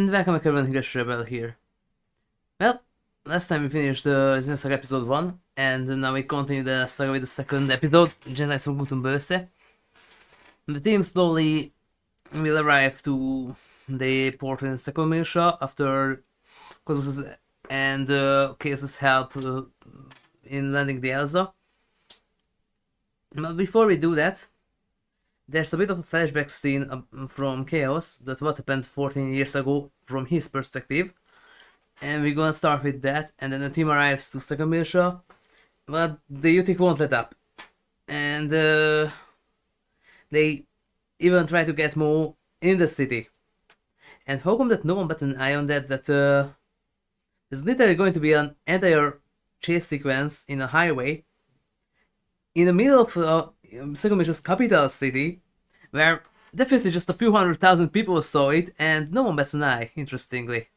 And welcome back everyone, HigurashiRebel here. Well, last time we finished the Xenosaga episode 1, and now we continue the saga with the second episode, Generation Böse. The team slowly will arrive to the port in Second Miltia after Cosmos and Chaos's help in landing the Elsa. But before we do that, there's a bit of a flashback scene from Chaos that what happened 14 years ago from his perspective. And we're gonna start with that, and then the team arrives to Second Miltia, but the U-TIC won't let up. And they even try to get more in the city. And how come that no one bet an eye on that, there's literally going to be an entire chase sequence in a highway in the middle of Second Miltia's capital city, where definitely just a few 100,000 people saw it, and no one bats an eye, interestingly.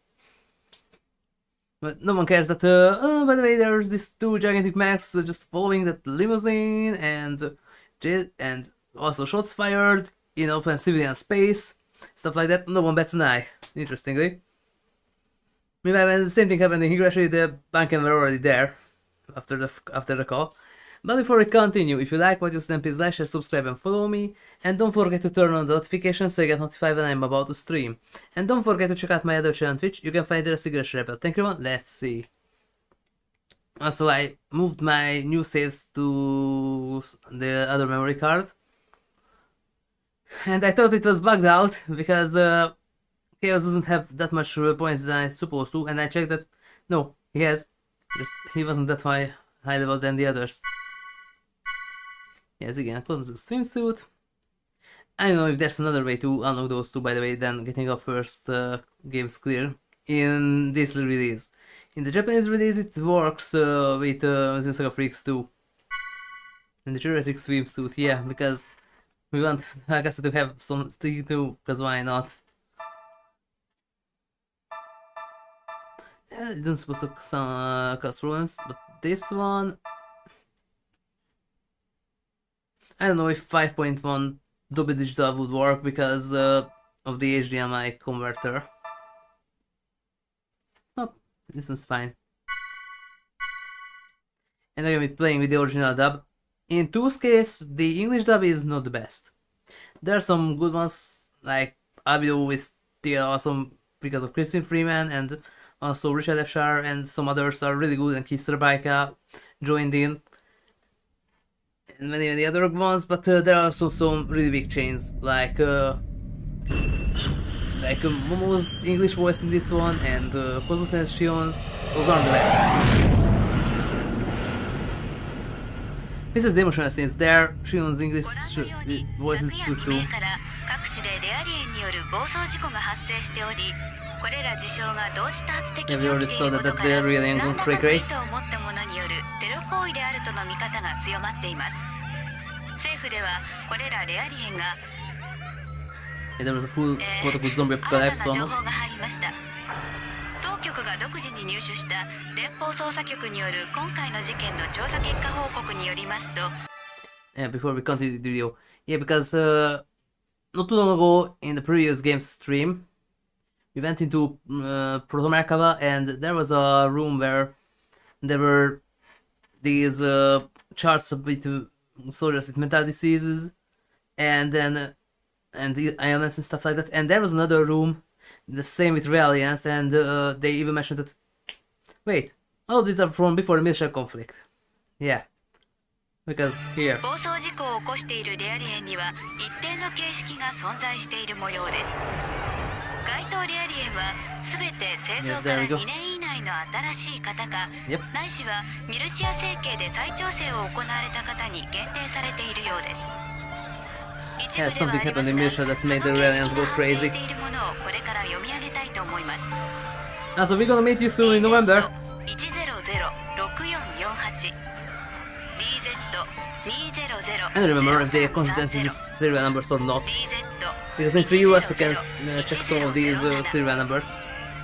But no one cares that, oh, by the way, there's these two gigantic mechs just following that limousine, and also shots fired in open civilian space, stuff like that. No one bats an eye, interestingly. Meanwhile, when the same thing happened in Higurashi, the Banken were already there after the call. But before we continue, if you like what you see, then please like, share, subscribe and follow me. And don't forget to turn on the notifications so you get notified when I'm about to stream. And don't forget to check out my other channel on Twitch, you can find it as HigurashiRebel. Thank you everyone, let's see. Also, I moved my new saves to the other memory card. And I thought it was bugged out, because Chaos doesn't have that much points than it's supposed to. And I checked that, no, he has. Just, he wasn't that high level than the others. Yes, again, Cosmos' swimsuit. I don't know if there's another way to unlock those two, by the way, than getting our first games clear in this release. In the Japanese release, it works with Xenosaga Freaks 2. And the terrific swimsuit, yeah, because we want Hakase to have some sticky too, because why not? It isn't supposed to cause problems, but this one, I don't know if 5.1 double digital would work because of the HDMI converter. Oh, this one's fine. And I'm going to be playing with the original dub. In 2's case, the English dub is not the best. There are some good ones, like Abio is still awesome because of Crispin Freeman, and also Richard Epshar, and some others are really good, and Keith Serbaika joined in. And many other ones, but there are also some really big chains, like Momo's English voice in this one, and Cosmos and Shion's. Those aren't the best. This is the emotional scenes there. Shion's English voice is good too. Yeah, we already saw that they're really ain't going cray-cray. Yeah, there was a full quote-unquote zombie apocalypse almost. Yeah, before we continue the video. Yeah, because not too long ago in the previous game stream, we went into Proto-Merkava, and there was a room where there were these charts with soldiers with mental diseases, and then the ailments and stuff like that. And there was another room, the same with Reliance, and they even mentioned that. Wait, all of these are from before the Miltian conflict. Yeah, because here. Yeah, there we go. Yep. Yeah, something happened in Miltia that made the Relians go crazy. So we're gonna meet you soon in November. I don't remember if they are consistent in these serial numbers or not. Because in 3US you can check some of these serial numbers.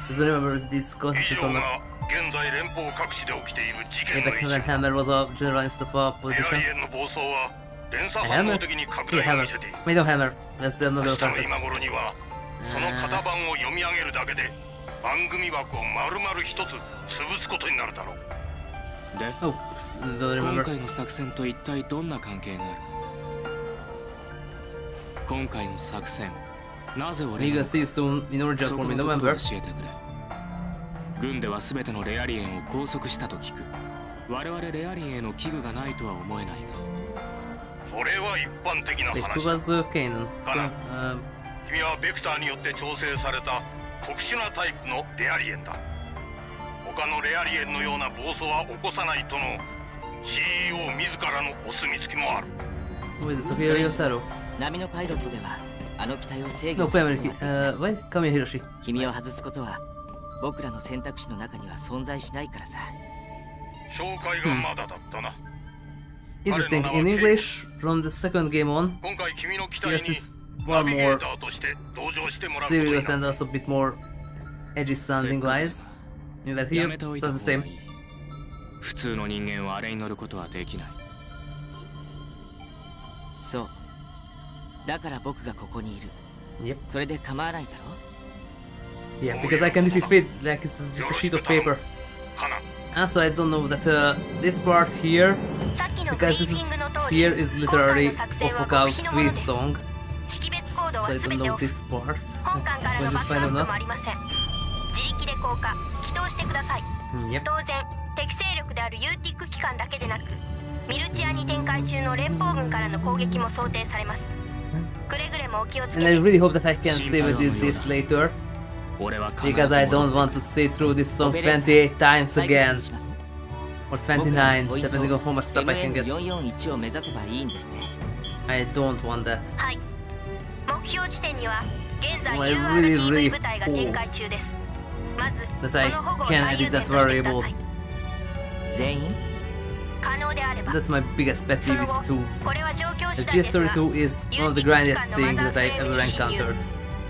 I don't remember if it's consistent or not. Yeah, back when Hammer was a general instead of a politician. Hammer? Yeah, Hammer. Wait, no, Hammer. That's another factor. その型番を読み上げるだけで番組枠を丸々一つ潰すことになるだろう。で、Oh, don't 今 remember. 回の作戦と一体どんな関係がある？今回の作戦、なぜ俺 You're が gonna see soon in order そ for こ me のところ November. を教えてくれ。軍では全てのレアリエンを拘束したと聞く。我々レアリエンへの危惧がないとは思えないが。それは一般的な Wait, 話 who だ。 was Canaan? Canaan. Um, 君はベクターによって調整された特殊なタイプのレアリエンだ。他のレアリエンのような暴走は起こさないとの CEO 自らのお墨付きもある。 who is this? Sophia Ryotaro? 波のパイロットではあの機体を制 No, 御する wait a こと minute. ができない。 Wait, come here, Hiroshi. 君を外すことは僕らの選択肢の中には存在しないからさ。紹介がまだだったな。 Interesting. In English, from the second game on, 今回君の機体 yes, に it's ナ far ビゲー more ターとして同乗してもらうことに serious な and る。 also a bit more edgy sounding wise. In that や here, めておい sounds た the 方が same. いい。普通の人間はあれに乗ることはできない。そうだから僕がここにいる。 Yep. それで構わないだろ。 Yeah, because I can defeat fate like it's just a sheet of paper. カナン、 Also, I don't know that this part here, さっきのブ because リー this フィ is ングの通 here り is 今回 literally の作戦は Ofuka's 極秘のもの sweet です song. 識別コード So は I 全 don't て know を this part. 本館からの Was バ it ックア fine ッ or プも not? ありません。自力で降下起動してください。 Yep. 当然敵勢力である U-TIC 機関だけでなくミルチアに展開中の連邦軍からの攻撃も想定されます。くれぐれもお気をつけ And I て。 really hope that I can save this later, 俺は必ず because I 戻 don't って want to say through this オ song ペレーター 28 times 再確 again, 認します。 or 僕らの 29, ポイント depending on how much stuff I can get. MN441 を目指せばいいんですね。 I don't want that. はい。目標地点には現在 So I really, URTV really 部隊が展開中です。まず that I その保護を can 最優 edit 先 that としてくだ variable. さい。全員可能であれば。 That's my biggest pet そ peeve の with 2. 後、これは状況 The 次第ですが GS32 is one of the grindest things that I've ever encountered.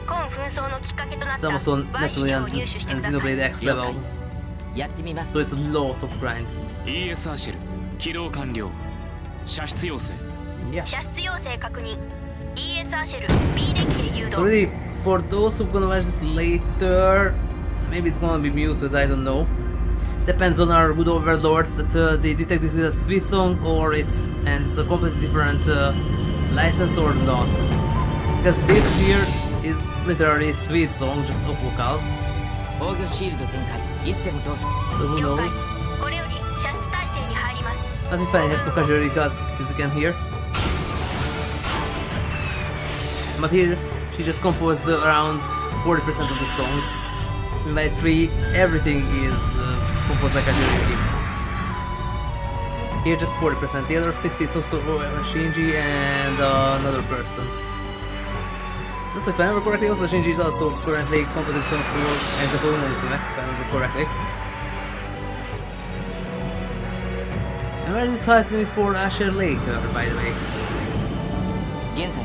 今紛争のきっかけとなっ It's た almost on ワイ資 Netally 料を and 入手してください。 Xenoblade X levels, やってみます so。it's a lot of grind. ES アーシェル起動完了。射出要請。 Yeah. 射出要請確認。ES アーシェル B デッキへ誘 So 導。 really, for those who gonna watch this later, maybe it's gonna be muted, I don't know. Depends on our good overlords that they detect this is a sweet song or it's a completely different license or not. Because this here is literally a sweet song, just off vocal. 防御シールド展開いつでもどうぞ。 So who 了解 knows? これより射出体制に入ります。 Not if I have some casualty cards, as you can hear. But here, she just composed around 40% of the songs. In my 3, everything is composed by casualty. Here, just 40%. The other 60 is hosted by Shinji and another person. Also, if I remember correctly, also Shinji is also currently composing songs for example, Musume, if I remember correctly. And where is this for Asher later, by the way? 現在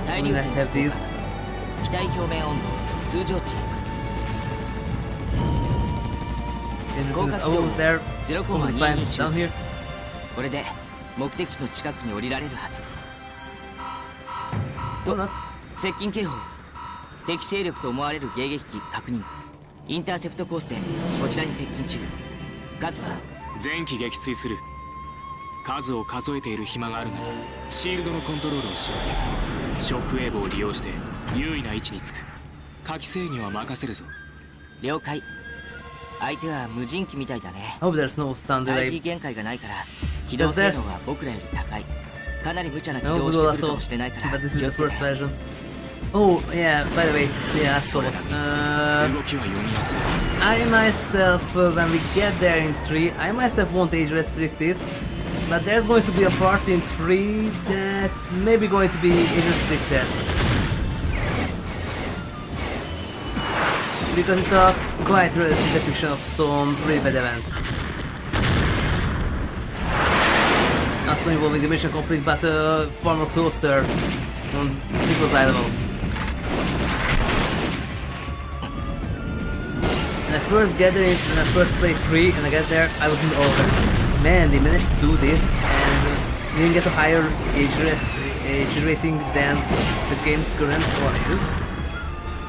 大 We 流 must have these. 機体表面温度通常値 And Go this is back over to there. 0 コ Only マ five 22 down 修 here. 正。これで目的地の近くに降りられるはず。 Or not. 接近警報敵勢力と思われる迎撃機確認。インターセプトコースでこちらに接近中。数は全機撃墜する。数を数えている暇があるならシールドのコントロールをしよう。ショックウェーブを利用して優位な位置につく。火器制御は任せるぞ。了解。相手は無人機みたいだね。 I hope there's no sound 大 delay. 気限界がないから起動性能は僕らより高い。かなり無茶な起動を No し good てくるか assault. もしれないから But this is 気を the つけ first て。 version. Oh, yeah, by the way, yeah, assault. 動きは読みやすい。 I myself, when we get there in 3, I myself won't age restrict it. But there's going to be a part in 3 that maybe going to be age restricted. Because it's a quite realistic depiction of some really bad events. Not so involving the mission conflict, but far more closer on people's eye level. When I first get there, when I first played 3 and I get there, I wasn't all that. Man, they managed to do this and didn't get a higher age rating than the game's current one is.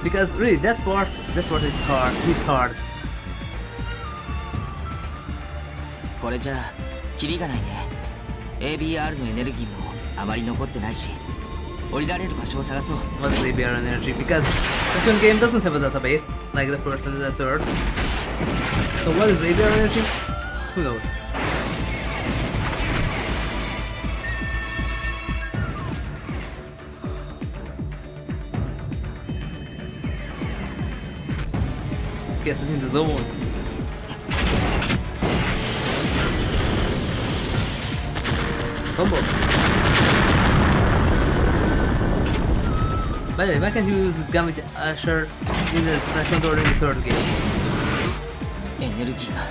Because really, that part is hard. It's hard. これじゃあキリがないね。 ABR のエネルギーもあまり残ってないし、降りられる場所を探そう。 What is ABR energy? Because second game doesn't have a database like the first and the third. So what is ABR energy? Who knows? Guess it's in the zone. Combo. By the way, why can't you use this gun with Asher in the second or in the third game? エネルギーが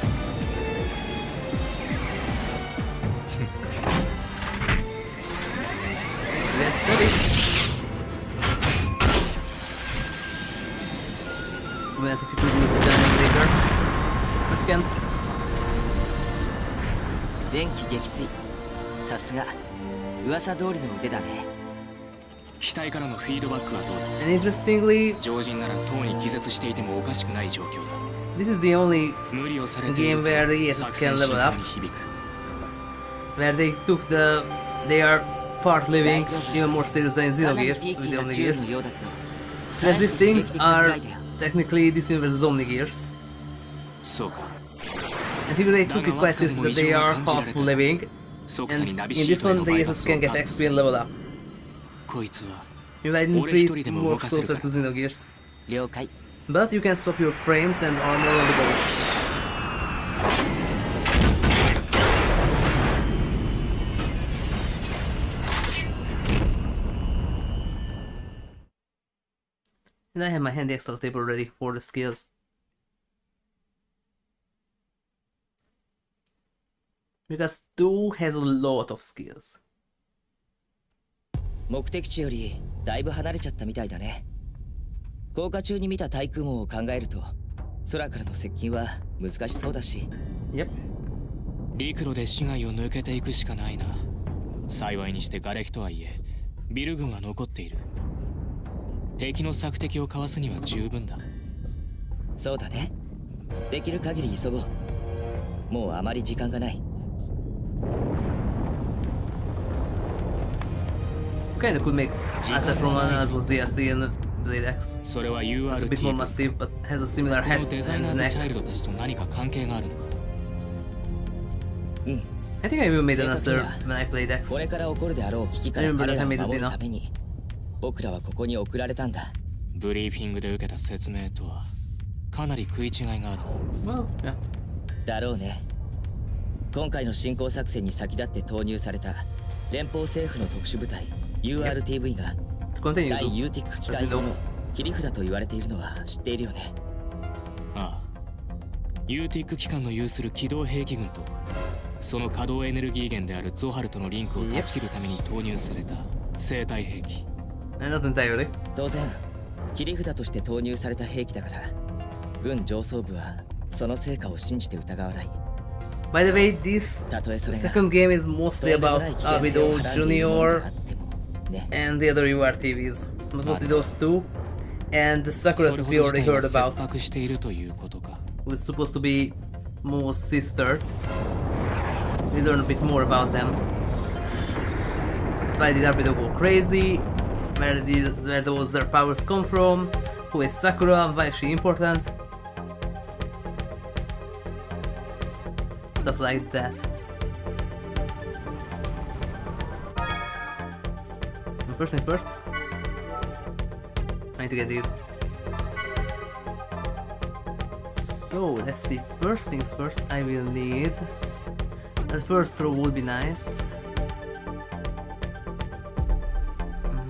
Let's study. To be honest, if you could use this gun later, but you can't. 前期撃墜。さすが噂通りの腕だね。機体からのフィードバックはどうだ？ And interestingly, 常人なら塔に気絶していてもおかしくない状況だ。 this is the only 無理をされている game where the ESS 作 can 戦 level 進行 up, に響く。 where they took they are part living even more serious than in Xenogears with the Omnigears. ようだけど Because these things are technically this universe's Omnigears. そうか。 And here they took it quite seriously that they are half living. 即座 And に in ナビシー this トへ one, の the バイ ESS パス can を get 確保 XP する and level up. こいつは You might need 俺一 treat 人でも more 動かせる closer か to Xenogears. 了解。 But you can swap your frames and armor on the go. And I have my handy Excel table ready for the skills. Because 2 has a lot of skills. 目的地よりだいぶ離れちゃったみたいだね。降下中に見た対空網を考えると空からの接近は難しそうだし。 Yep. 陸路で市街を抜けていくしかないな。幸いにして瓦礫とはいえビル群は残っている。敵の索敵をかわすには十分だ。そうだね。できる限り急ごう。もうあまり時間がない。 Kinda could make asset from one as was DLC in Blade X. それは It's a bit more U-TIC massive, but has a similar こ head のデザイナ and ーズチャ neck. イルドたちと何か関係があるのか。I think I even made 正 an 確に answer は when I played X. これから起こるであろう危機から I remember 彼 that ら I を made it 守る dinner. ために僕らはここに送られたんだ。ブリーフィングで受けた説明とはかなり食い違いがあるな。 Well, yeah. だろうね。今回の侵攻作戦に先立って投入された連邦政府の特殊部隊 URTV が To continue, 対 though. U-TIC 機械用の切り札と言われているのは知っているよね。ああ U-TIC 機関の有する機動兵器群とその稼働エネルギー源であるゾハルとのリンクを断ち切るために投入された生体兵器。 Not entirely. 当然切り札として投入された兵器だから軍上層部はその成果を信じて疑わない。 By the way, this たとえそれが second game is mostly とんでも about ない危険性を Abido はらんでいるもので Jr. あってもね。 and the other URTVs. But mostly those two. And the そ Sakura れ that ほ we ど already 事態 heard が about, 切迫しているということか。 who's supposed to be Mo's sister. We learn a bit more about them. Why did Abido go crazy? Where those their powers come from? Who is Sakura? Why is she important? Stuff like that. And first thing first, I need to get these. So let's see. First things first, I will need. The first throw would be nice.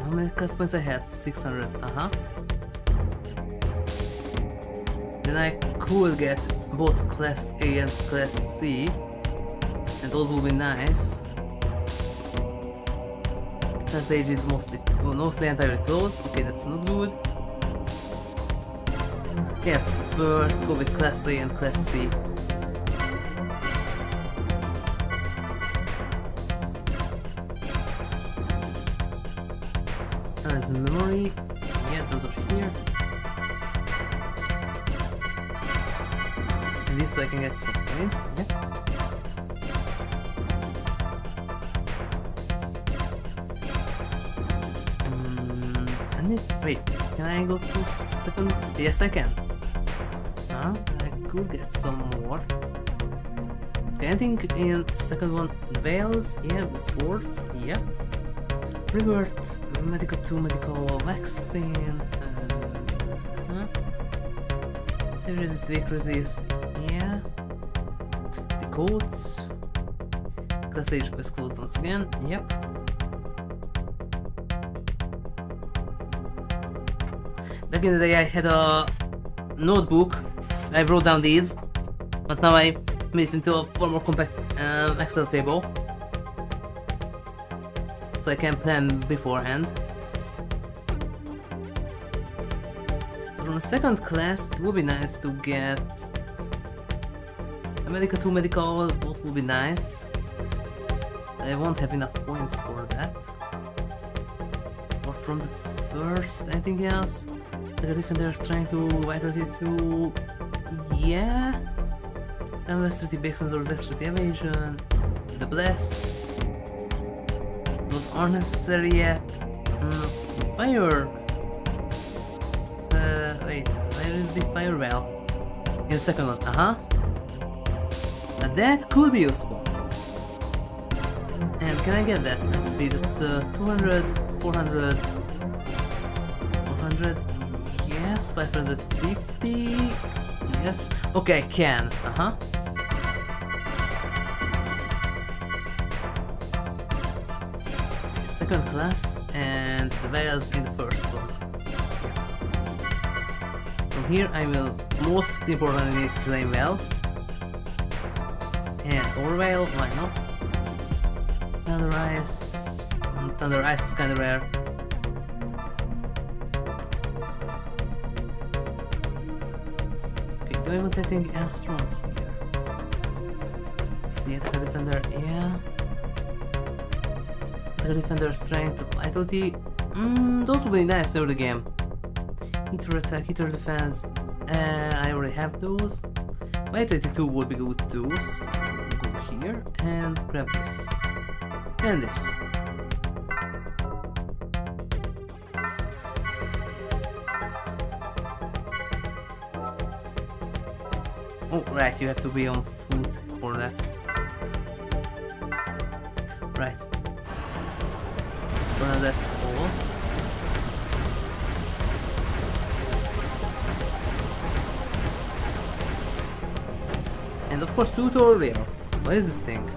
How many cast points I have? 600. Then I could get both Class A and Class C, and those will be nice. Class A is mostly entirely closed. Okay, that's not good. Yeah, first go with Class A and Class C. As memory, yeah, those are here. this so I can get some points. Yeah. Wait, can I go to second? Yes, I can. I could get some more. Okay, I think in second one, the veils, yeah, the swords, yeah. Revert, medical 2, medical vaccine. They resist, weak resist, yeah. The codes. Class H is closed once again, yep. Back in the day I had a notebook, I wrote down these, but now I made it into a far more compact Excel table. So I can plan beforehand. So from a second class it would be nice to get a medical 2 medical, both would be nice. I won't have enough points for that. Or from the first, anything else? Like a defender strength to vitality 2, yeah. And dexterity Bixens or dexterity evasion. The blasts. Those aren't necessary yet. Fire. Wait, where is the fire well? In the second one, Now that could be useful. And can I get that? Let's see, that's 200, 400, 400, yes, 550, yes. Okay, I can, Second class, and the vials in the first one. From here I will most importantly need Flame Well. And Ore Veil, why not? Thunder Ice. Thunder Ice is kinda rare. Okay, do I want anything else from here? Let's see, Attack Defender, yeah. Attack Defender, Strength, Vitality. Those would be nice over the game. Heater Attack, Heater Defense. I already have those. Vitality 2 would be good too. So go here and grab this. And this. Oh, right, you have to be on foot for that. Right. Well, that's all. And of course, tutorial. What is this thing?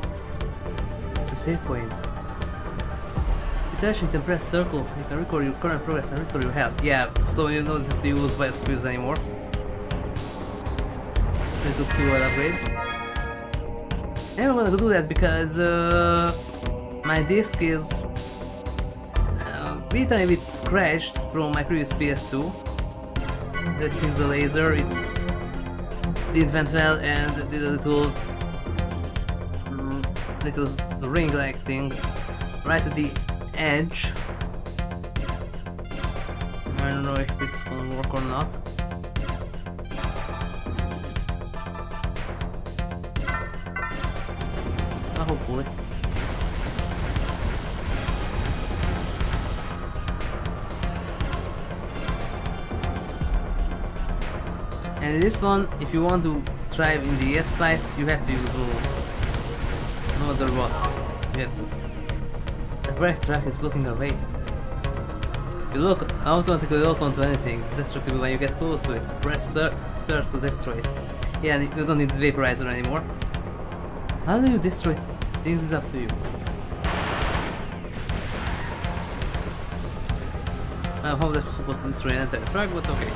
It's a save point. If you touch it and press circle, you can record your current progress and restore your health. Yeah, so you don't have to use biospheres anymore. So it's a QL upgrade. And I'm gonna do that because my disc is every time it scratched from my previous PS2 that hit the laser, it didn't went well and did a little ring-like thing right at the edge. I don't know if it's gonna work or not. Hopefully. And in this one, if you want to thrive in the ES fights, you have to use Lulu. No matter what, you have to. The brake track is blocking our way. You look automatically lock onto anything destructible when you get close to it. Press square to destroy it. Yeah, you don't need the vaporizer anymore. How do you destroy things is up to you. I hope that's supposed to destroy an entire track, but okay.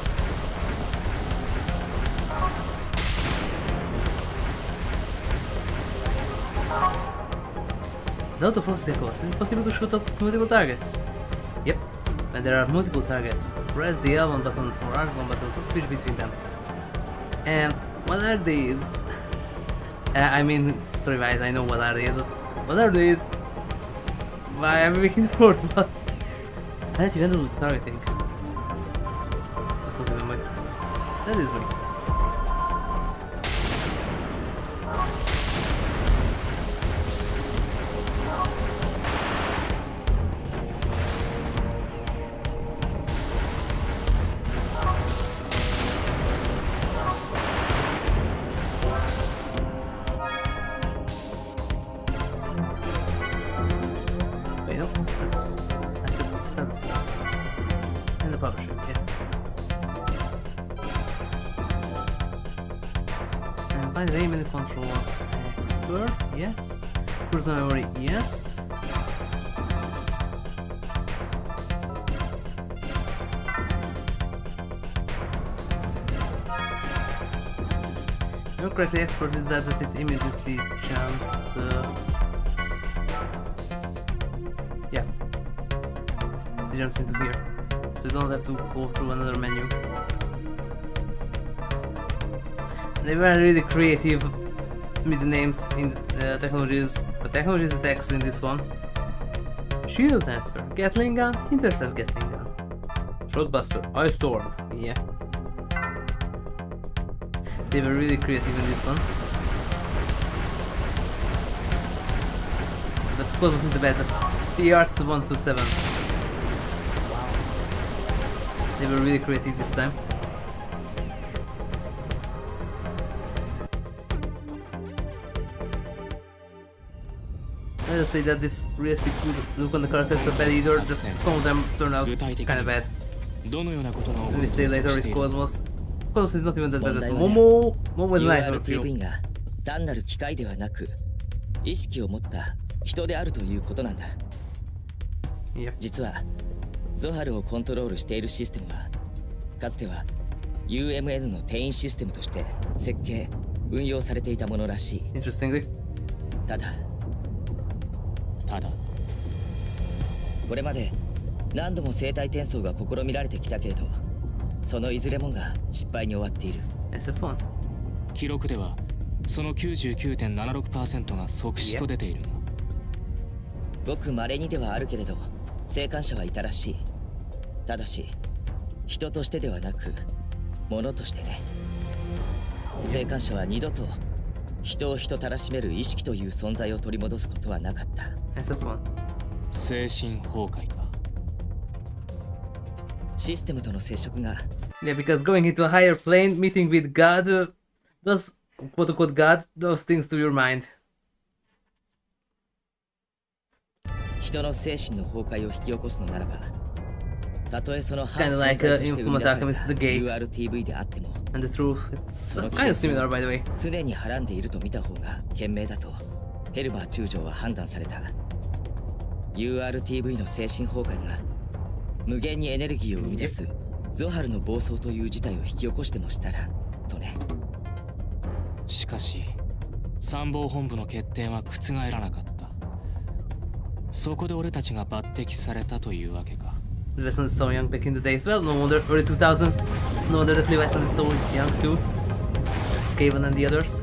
The auto force cycles. Is it possible to shoot off multiple targets? Yep. When there are multiple targets, press the L1 button or R1 button to switch between them. And what are these? I mean, story-wise, I know what are these. What are these? Why am I making for what? I let you handle the targeting. That's not even me. That is me. publisher, yeah. And by the way, menu controls expert, yes. Personal memory, yes. If I'm correctly, expert is that it immediately jumps. Yeah, it jumps into here, so you don't have to go through another menu. They were really creative with the names in the technologies attacks in this one. Shield answer, Gatling gun, intercept Gatling gun. Shotbuster, Ice Storm, yeah. They were really creative in this one. But what was the better? The arts 1 to 7. Wow. They were really creative this time. I'll say that this realistic good look on the characters are bad either, just some of them turn out kinda bad. We say later with Cosmos. Cosmos is not even that bad. Momo is an icon too. URTV が単なる機械ではなく意識を持った人であるということなんだ。Yep. 実はゾハルをコントロールしているシステムはかつては UMN の転移システムとして設計運用されていたものらしい。 Interestingly. ただこれまで何度も生体転送が試みられてきたけれどそのいずれもが失敗に終わっている。 That's fun. 記録ではその 99.76% が即死と出ているが、ごく稀にではあるけれど生還者はいたらしい。ただし人としてではなく物としてね。生還者は二度と人を人たらしめる意識という存在を取り戻すことはなかった。 That's fun. 精神崩壊か。システムとの接触が Yeah, because going into a higher plane, meeting with God, does quote unquote God, those things to your mind. 人の精神の崩壊を引き起こすのならばたとえその反 Kinda 存 like 在として生み出され Infamous た Alchemist The Gate. URTV であっても And the truth, it's kind of similar by the way. 常にはらんでいると見た方が賢明だとヘルバー中将は判断された。 URTV の精神崩壊が無限にエネルギーを生み出すゾハルの暴走という事態を引き起こしてもしたらとね。しかし参謀本部の決定は覆らなかった。そこで俺たちが抜擢されたというわけか。 Leviathan is so young back in the days. Well, no wonder early 2000s. No wonder that Leviathan is so young too. As Skaven and the others.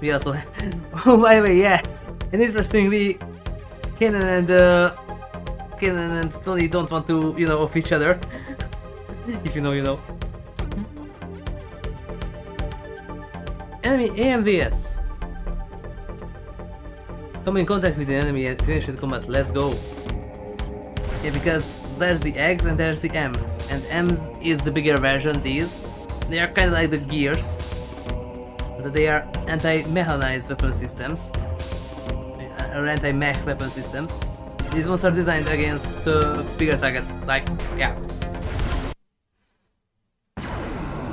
We also oh, by the way, yeah. And interestingly, Canaan and Tony don't want to, you know, off each other. If you know, you know. Enemy AMVS. Come in contact with the enemy and finish the combat. Let's go. Yeah, because there's the eggs and there's the M's. And M's is the bigger version, these. They are kind of like the gears. But they are anti-mechanized weapon systems. Or anti-mech weapon systems. These ones are designed against bigger targets. Like, yeah.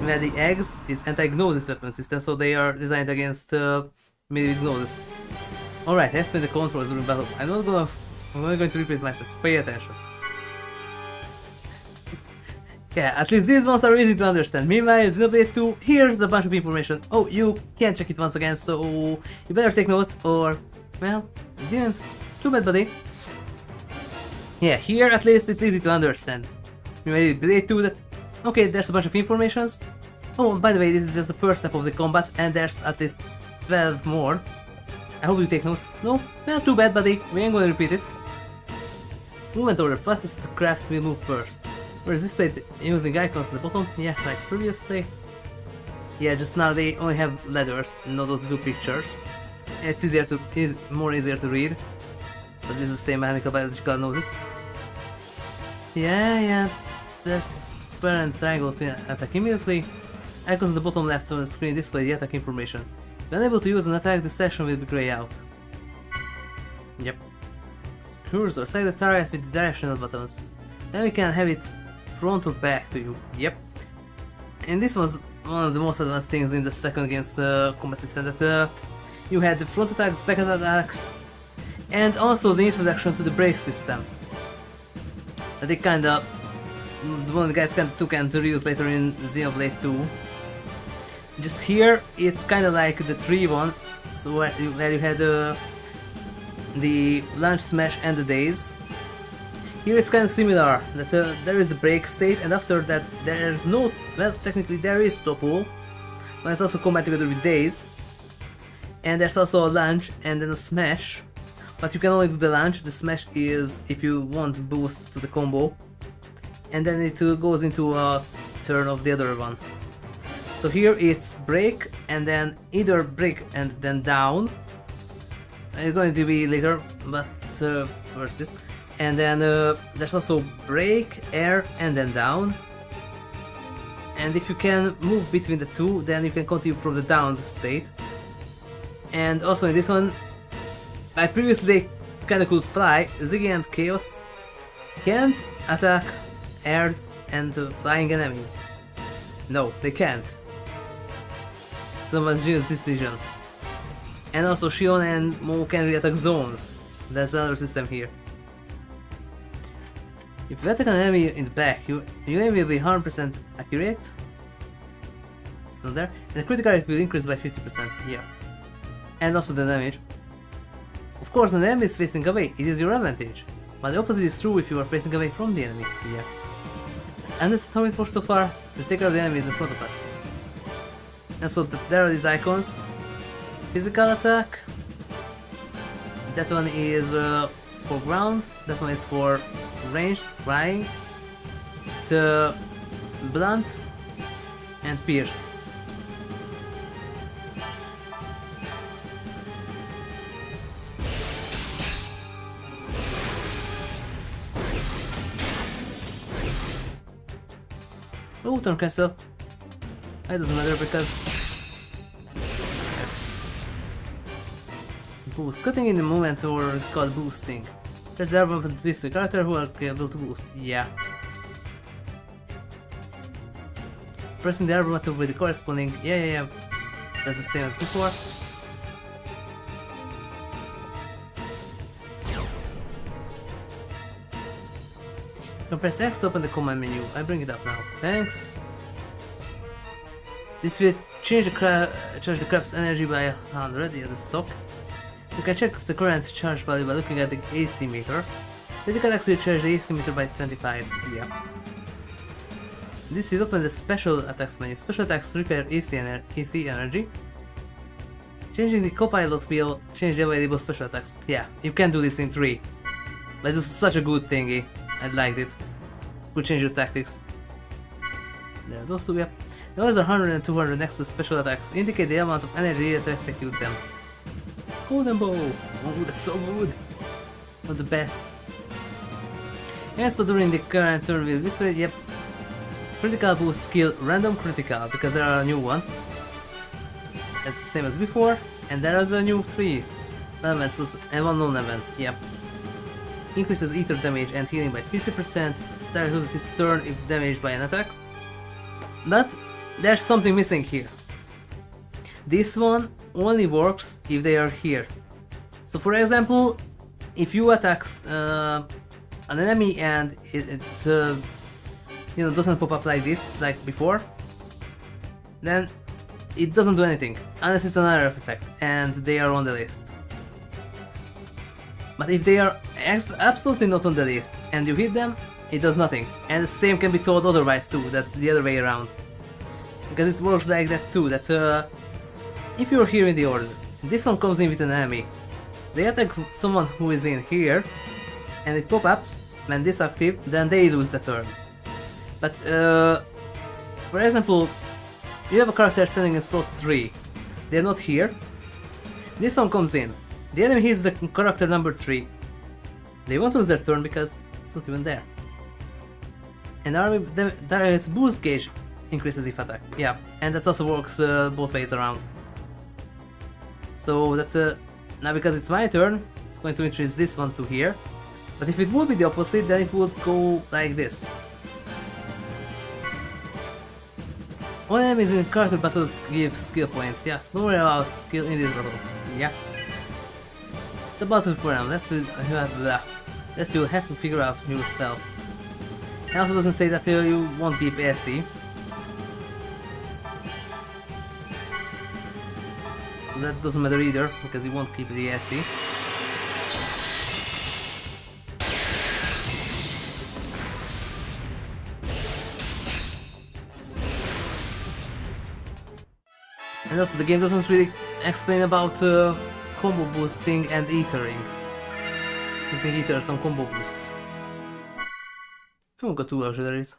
Where the eggs is anti-gnosis weapon system, so they are designed against melee with gnosis. Alright, I explain the controls during battle. I'm not going to repeat myself, so pay attention. Yeah, at least these ones are easy to understand. Meanwhile, Xenoblade 2, here's a bunch of information. Oh, you can't check it once again, so you better take notes, or... well, you didn't. Too bad, buddy. Yeah, here at least it's easy to understand. Meanwhile, Blade 2 that... okay, there's a bunch of informations. Oh, by the way, this is just the first step of the combat, and there's at least 12 more. I hope you take notes. No? Well, too bad, buddy. We ain't gonna repeat it. Movement order. Fastest craft will move first. Whereas displayed using icons at the bottom. Yeah, like previously. Yeah, just now they only have letters, not those little pictures. It's more easier to read. But this is the same mechanical biological gnosis. Yeah. There's square and triangle to attack immediately. Icons at the bottom left of the screen display the attack information. When able to use an attack, this section will be grayed out. Yep. Cursor, select the target with the directional buttons. Then we can have it front or back to you. Yep. And this was one of the most advanced things in the second game's combat system, that you had the front attacks, back attacks, and also the introduction to the brake system. That they kinda, one of the guys kinda took and reused later in Xenoblade 2. Just here, it's kinda like the 3 one, so where you had the launch smash and the daze. Here it's kinda similar, that there is the break state, and after that there's no, well, technically there is topple, but it's also combined together with daze. And there's also a launch and then a smash, but you can only do the launch. The smash is if you want boost to the combo, and then it goes into a turn of the other one. So here it's break and then either break and then down. It's going to be later, but first this. And then there's also break, air, and then down. And if you can move between the two, then you can continue from the down state. And also in this one, I previously kinda could fly. Ziggy and Chaos can't attack air and flying enemies. No, they can't. Someone's genius decision. And also Shion and Mo can re-attack zones. That's another system here. If you attack an enemy in the back, your aim will be 100% accurate. It's not there. And the critical rate will increase by 50%, yeah. And also the damage. Of course, when the enemy is facing away, it is your advantage. But the opposite is true if you are facing away from the enemy, yeah. And that's how it works so far. The taker of the enemy is in front of us. And so there are these icons. Physical attack. That one is for ground. That one is for ranged, flying. The blunt and pierce. Oh, turn cancel. It doesn't matter because boost. Cutting in the moment, or it's called boosting. There's the album of this character who are able to boost. Yeah. Pressing the album button with the corresponding. Yeah. That's the same as before. You can press X to open the command menu. I bring it up now. Thanks. This will change the craft's energy by 100 at the stock. You can check the current charge value by looking at the AC meter. Critical attacks will charge the AC meter by 25. Yeah. This will open the special attacks menu. Special attacks repair AC energy. Changing the copilot will change the available special attacks. Yeah, you can do this in 3. But this is such a good thingy. I liked it. Could change your tactics. There are those two, yeah. The others are 100 and 200 next to special attacks. Indicate the amount of energy needed to execute them. Golden bow! Oh, that's so good! Not the best. And so during the current turn will this way, yep. Critical boost skill, random critical, because there are a new one. That's the same as before. And there are the new 3 events and 1 non-event, yep. Increases ether damage and healing by 50%. That loses its turn if damaged by an attack. But there's something missing here. This one only works if they are here. So for example, if you attack an enemy and it doesn't pop up like this, like before, then it doesn't do anything unless it's an RF effect and they are on the list. But if they are absolutely not on the list and you hit them, it does nothing. And the same can be told otherwise too, that the other way around. Because it works like that too, that if you're here in the order, this one comes in with an enemy. They attack someone who is in here, and it pop-ups, when this active, then they lose the turn. But for example, you have a character standing in slot 3. They're not here. This one comes in. The enemy hits the character number 3. They won't lose their turn because it's not even there. And its boost gauge increases if attack. Yeah, and that also works both ways around. So that Now because it's my turn, it's going to introduce this one to here. But if it would be the opposite, then it would go like this. All enemies in character battles give skill points. Yeah, so don't worry about skill in this battle. Yeah. It's a battle for them. That's you have to figure out yourself. It also doesn't say that you won't keep SC. So that doesn't matter either, because you won't keep the SC. And also the game doesn't really explain about combo boosting and ethering. Using ether some combo boosts. I haven't got two auxiliaries.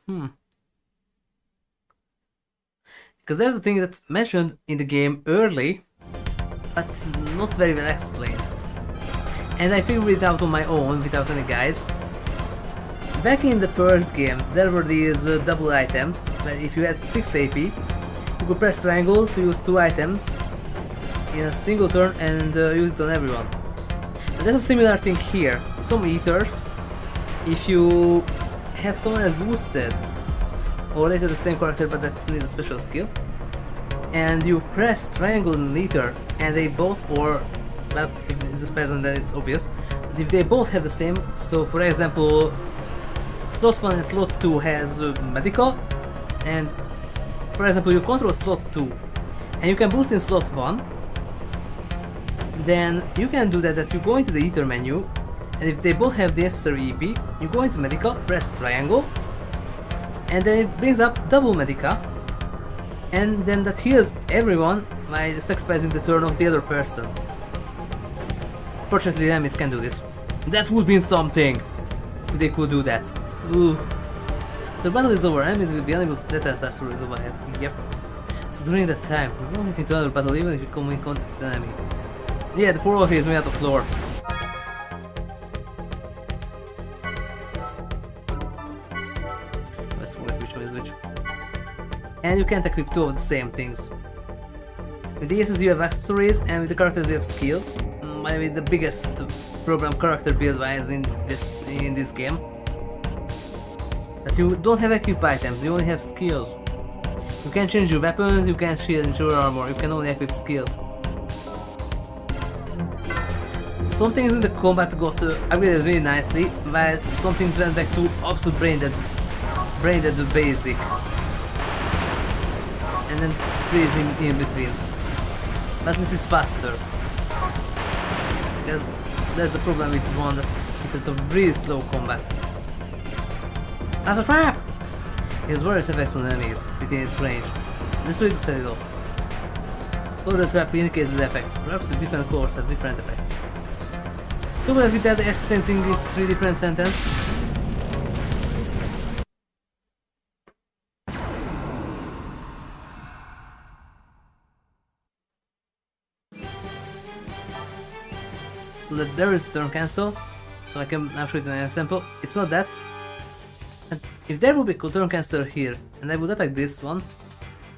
Because there's a thing that's mentioned in the game early, but not very well explained. And I figured it out on my own without any guides. Back in the first game, there were these double items, that if you had 6 AP, you could press triangle to use 2 items in a single turn and use it on everyone. And there's a similar thing here. Some ethers, if you have someone as boosted, or later the same character but that needs a special skill, and you press triangle in an ether, and they both, or well, if it's this person then it's obvious, but if they both have the same, so for example, slot 1 and slot 2 has medical, and for example you control slot 2, and you can boost in slot 1, then you can do that you go into the ether menu, and if they both have the necessary EP, you go into medical, press triangle, and then it brings up double medica, and then that heals everyone by sacrificing the turn of the other person. Fortunately, the enemies can do this. That would be something if they could do that. Ooh. The battle is over, enemies will be unable to detect us overhead. Yep. So during that time, we won't get into another battle even if you come in contact with an enemy. Yeah, the floor here is made out of floor. Let's forget which one is which. And you can't equip 2 of the same things. With the ESs you have accessories, and with the characters you have skills. Maybe the biggest problem character build wise in this game. That you don't have equip items, you only have skills. You can change your weapons, you can change your armor, you can only equip skills. Some things in the combat got upgraded really nicely, while some things went back to absolute brain dead basic. And then 3 is in between. But at least it's faster. Because there's a problem with one that it has a really slow combat. That's a trap! It has various effects on enemies within its range. This way to set it off. Color the trap indicates the effect. Perhaps the different colors have different effects. So that with that accenting it 3 different sentences. So that there is turn cancel, so I can now show you an example. It's not that. And if there would be a turn cancel here, and I would attack this one,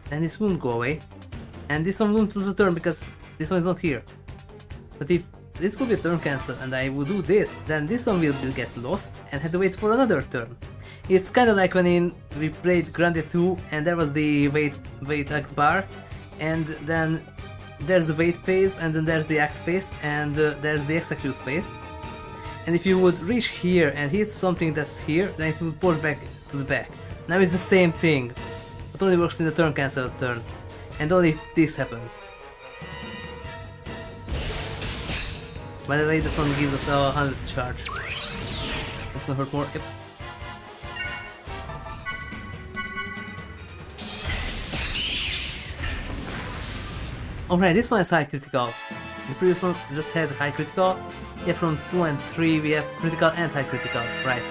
then this won't go away, and this one won't lose a turn because this one is not here. But if this could be a turn cancel and I would do this, then this one will get lost and have to wait for another turn. It's kind of like when we played Grande 2 and there was the wait act bar, and then there's the wait phase, and then there's the act phase, and there's the execute phase. And if you would reach here and hit something that's here, then it will push back to the back. Now it's the same thing, but only works in the turn cancel turn, and only if this happens. By the way, that one gives us a 100 charge. It's gonna hurt more. Yep. Alright, this one is high critical. The previous one just had high critical. Yeah, from 2 and 3 we have critical and high critical. Right.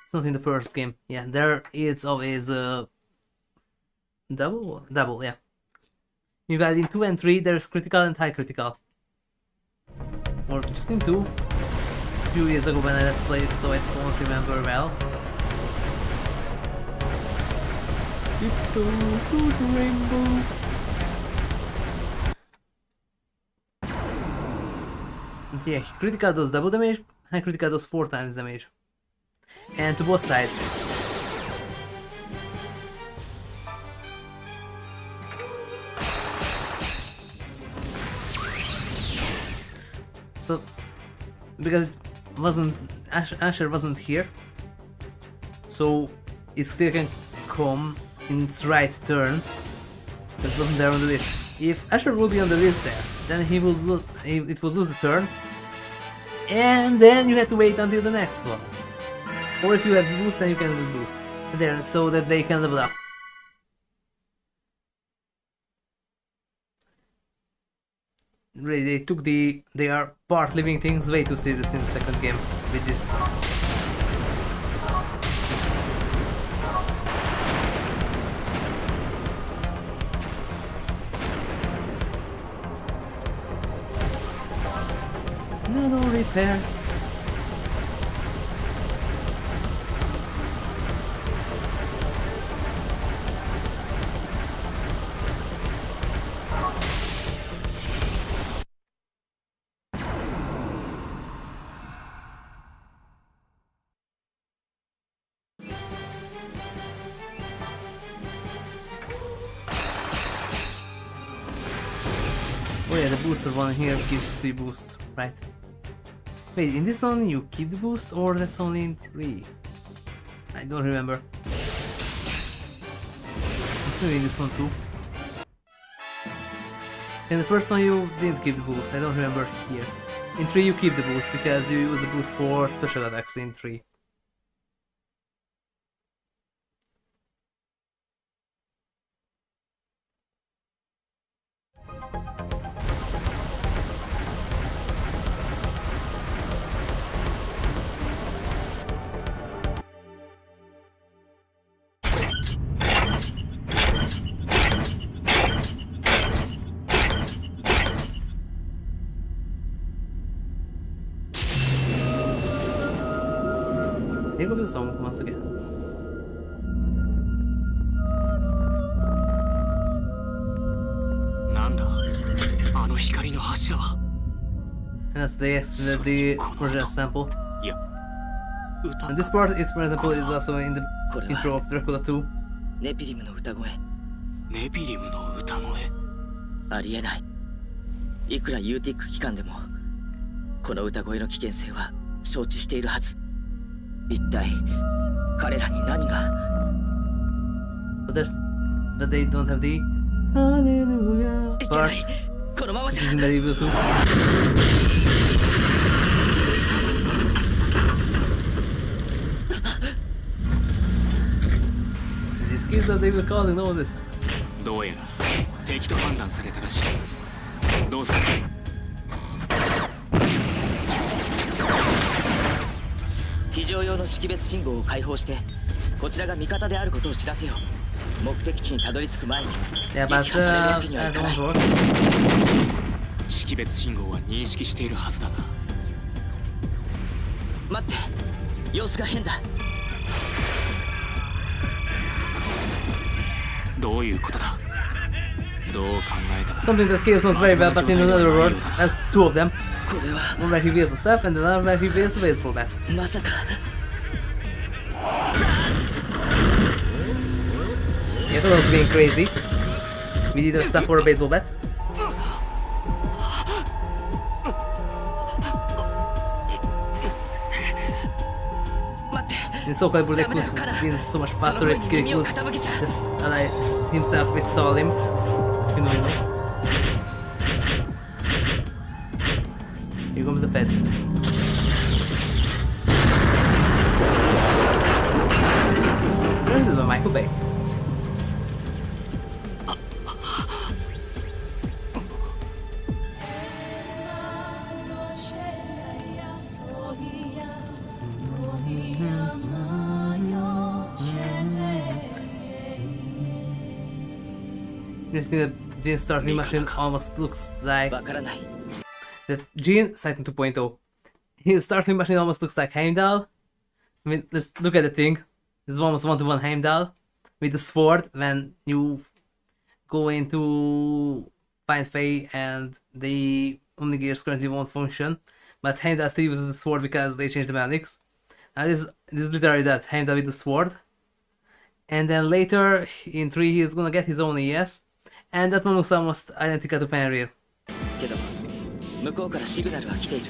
It's not in the first game. Yeah, there it's always double? Double, yeah. Meanwhile in 2 and 3 there's critical and high critical. Or just in 2. It's a few years ago when I last played, so I don't remember well. Tiptoe to the rainbow. And yeah, critical does double damage, and critical does 4 times damage. And to both sides. So, because it wasn't, Asher wasn't here, so it still can come in its right turn, but it wasn't there on the list. If Asher would be on the list there, then he would it would lose a turn, and then you have to wait until the next one. Or if you have boost, then you can just boost there, so that they can level up. Really, they took they are part living things way too serious in the second game with this. No repair. Oh yeah, the booster one here gives 3 boost, right? Wait, in this one you keep the boost, or that's only in 3? I don't remember. It's maybe in this one too. In the first one you didn't keep the boost, I don't remember here. In 3 you keep the boost, because you use the boost for special attacks in 3. Here goes the song once again. And that's the original sample. And this part is, for example, is also in the intro of Dracula 2. ネピリムの歌声。ネピリムの歌声。ありえない。いくら U-TIC 機関でもこの歌声の危険性は承知しているはず。一体彼らに何が But they don't have the Hallelujah part. このままじゃ This is in Medieval 2. These kids that they were calling know this. どうやら敵と判断されたらしい。どうする？非常用の識別信号を解放してこちらが味方であることを知らせよう。目的地にたどり着く前に Yeah, but 撃破されるわけにはいかない。 don't work. 識別信号は認識しているはずだな。待って、様子が変だ。どういうことだ？どう考えても Something that Chaos knows very well, but in another world, there's 2 of them. これは One where he wields a staff and the other where he wields a baseball bat. まさか Yeah, so was being crazy. We need a staff or a baseball bat. 待って In Soul Calibur they could have been so much faster if Kiri could just ally himself with Talim. You know. Here comes the feds. This is Michael Bay. This thing that Gene starting machine almost looks like わからない。 the Gene Titan 2.0. His starting machine almost looks like Heimdall. I mean, let's look at the thing. It's almost one-to-one Heimdall with the sword when you go into Find Fae and the Omni gears currently won't function. but Heimdall still uses the sword because they changed the mechanics. And this is literally that, Heimdall with the sword. And then later, in 3, he's gonna get his own ES. And that one looks almost identical to Fenrir. けど向こうからシグナルは来ている。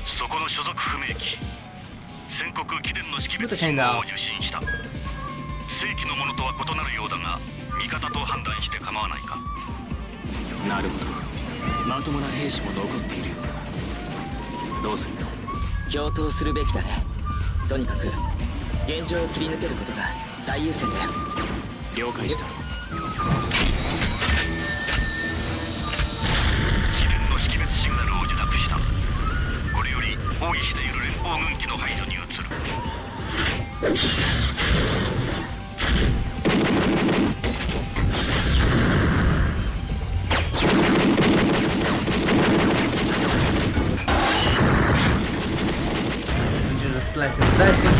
そこの所属不明機宣告貴殿の識別信号を受信した。正規のものとは異なるようだが味方と判断して構わないか。なるほど。まともな兵士も残っているようだ。どうする？共闘するべきだね。とにかく現状を切り抜けることが最優先だよ。了解した。貴殿の識別シグナルを受諾した。これより包囲している連邦軍機の排除に移る。Slice and dicing.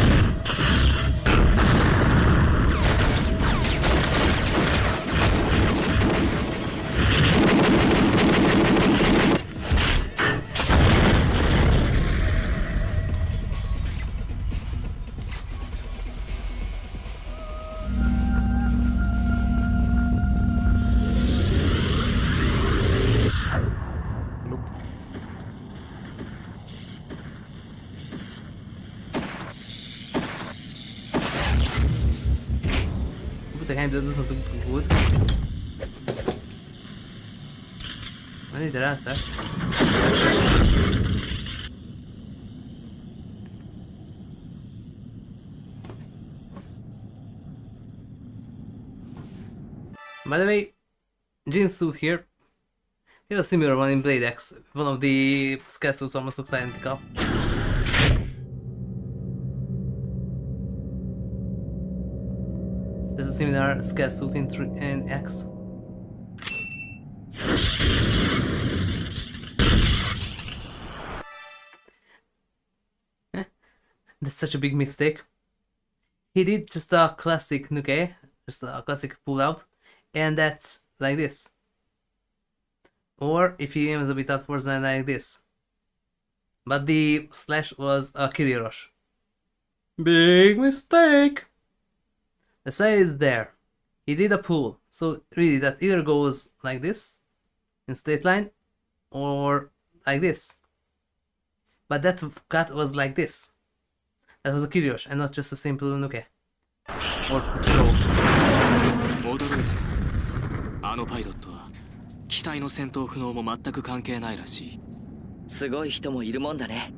The game doesn't look good. I need the answer. By the way, Jin's suit here. He has a similar one in Blade X. One of the scale suits almost looks identical. There's a similar scale suit in X. That's such a big mistake. He did just a classic nuke, just a classic pull out, and that's like this. Or if he aims a bit outwards, then like this. But the slash was a Kirirosh. Big mistake! The side is there. He did a pull, so really that either goes like this, in straight line, or like this. But that cut was like this. That was a Kiriyoshi and not just a simple nuke. Or throw. 驚いたな。あのパイロットは機体の戦闘不能も全く関係ないらしい。すごい人もいるもんだね。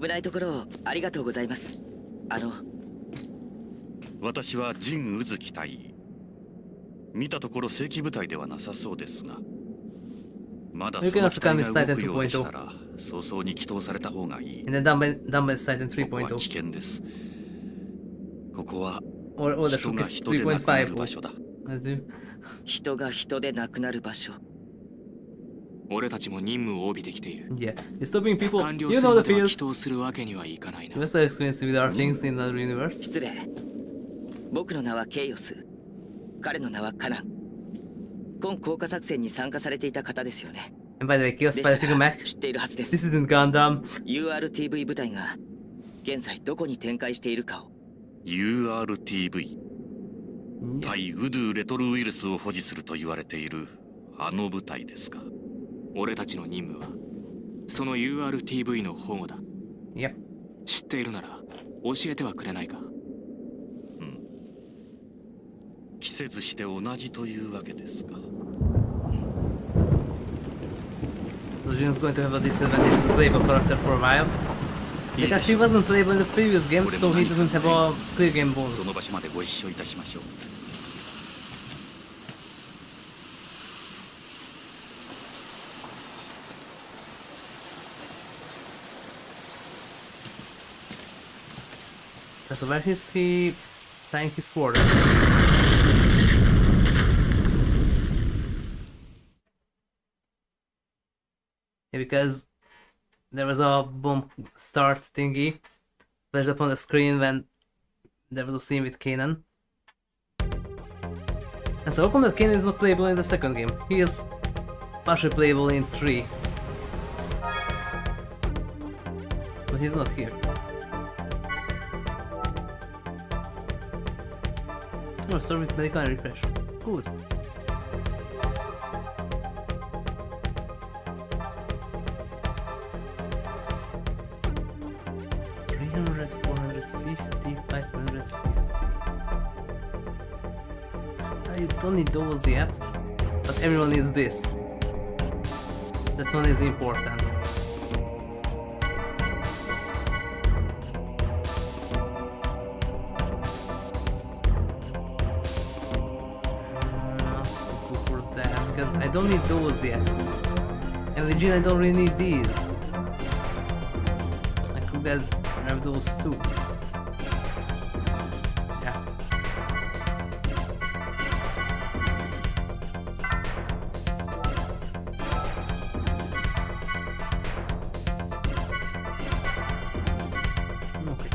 危ないところをありがとうございます。私は陣渦機隊。見たところ正規部隊ではなさそうですが、まだその機体が動くようでしたら早々に起動された方がいい。ここは危険です。ここは人が人でなくなる場所だ。人が人でなくなる場所。俺たちも任務を帯びてきている。Yeah, stopping people. 完了 You する know ま the では feels. 起動するわけにはいかないな。We're so expensive with our things in another universe. 失礼。僕の名はケイオス。彼の名はカナン。今降下作戦に参加されていた方ですよね。And by the way, Chaos by the Figure Mech. 知っているはずで This す。 isn't Gundam. U-TIC 部隊が現在どこに展開しているかを。U-TIC 対ウドゥレトルウイルスを保持すると言われているあの部隊ですか。俺たちの任務はその U-TIC の保護だ。Yep. 知っているなら教えてはくれないか。季節して同じというわけですか。So Jun's going to have a disadvantage as a playable character for a while. Because he wasn't playable in the previous game, so he doesn't have a clear game そ bonus. の場所までご一緒いたしましょう。So where is he trying his sword? Yeah, because there was a bomb start thingy flashed up on the screen when there was a scene with Canaan. And so how come that Canaan is not playable in the second game? He is partially playable in 3. But he's not here. Oh, start with medical and refresh. Good. $300, $450, $550. I don't need those yet, but everyone needs this. That one is important. Because I don't need those yet. And with Jin I don't really need these. I could grab those too. Yeah. Okay.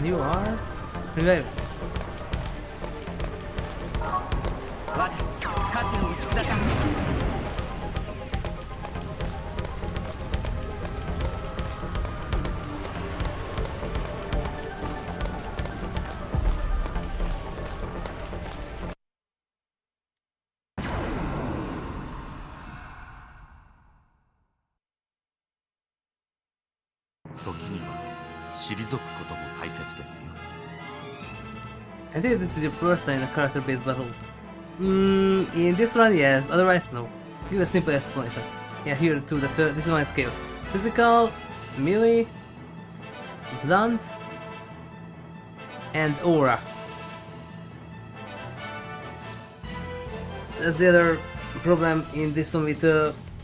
And you are Revis. I think this is your first time in a character-based battle. In this run, yes, otherwise no. Give a simple explanation. Yeah, here too, that this one is chaos. Physical, melee, blunt, and aura. That's the other problem in this one with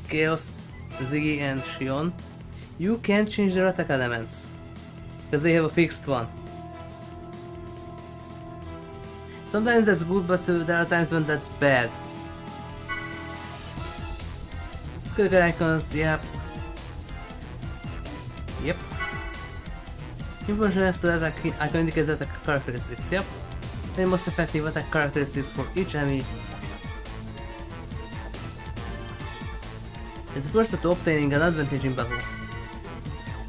Chaos, Ziggy and Shion. You can't change their attack elements, because they have a fixed one. Sometimes that's good, but there are times when that's bad. Quick icons, yep. Yep. Inversion has to attack icon indicates attack characteristics, yep. And most effective attack characteristics for each enemy. It's the first step to obtaining an advantage in battle.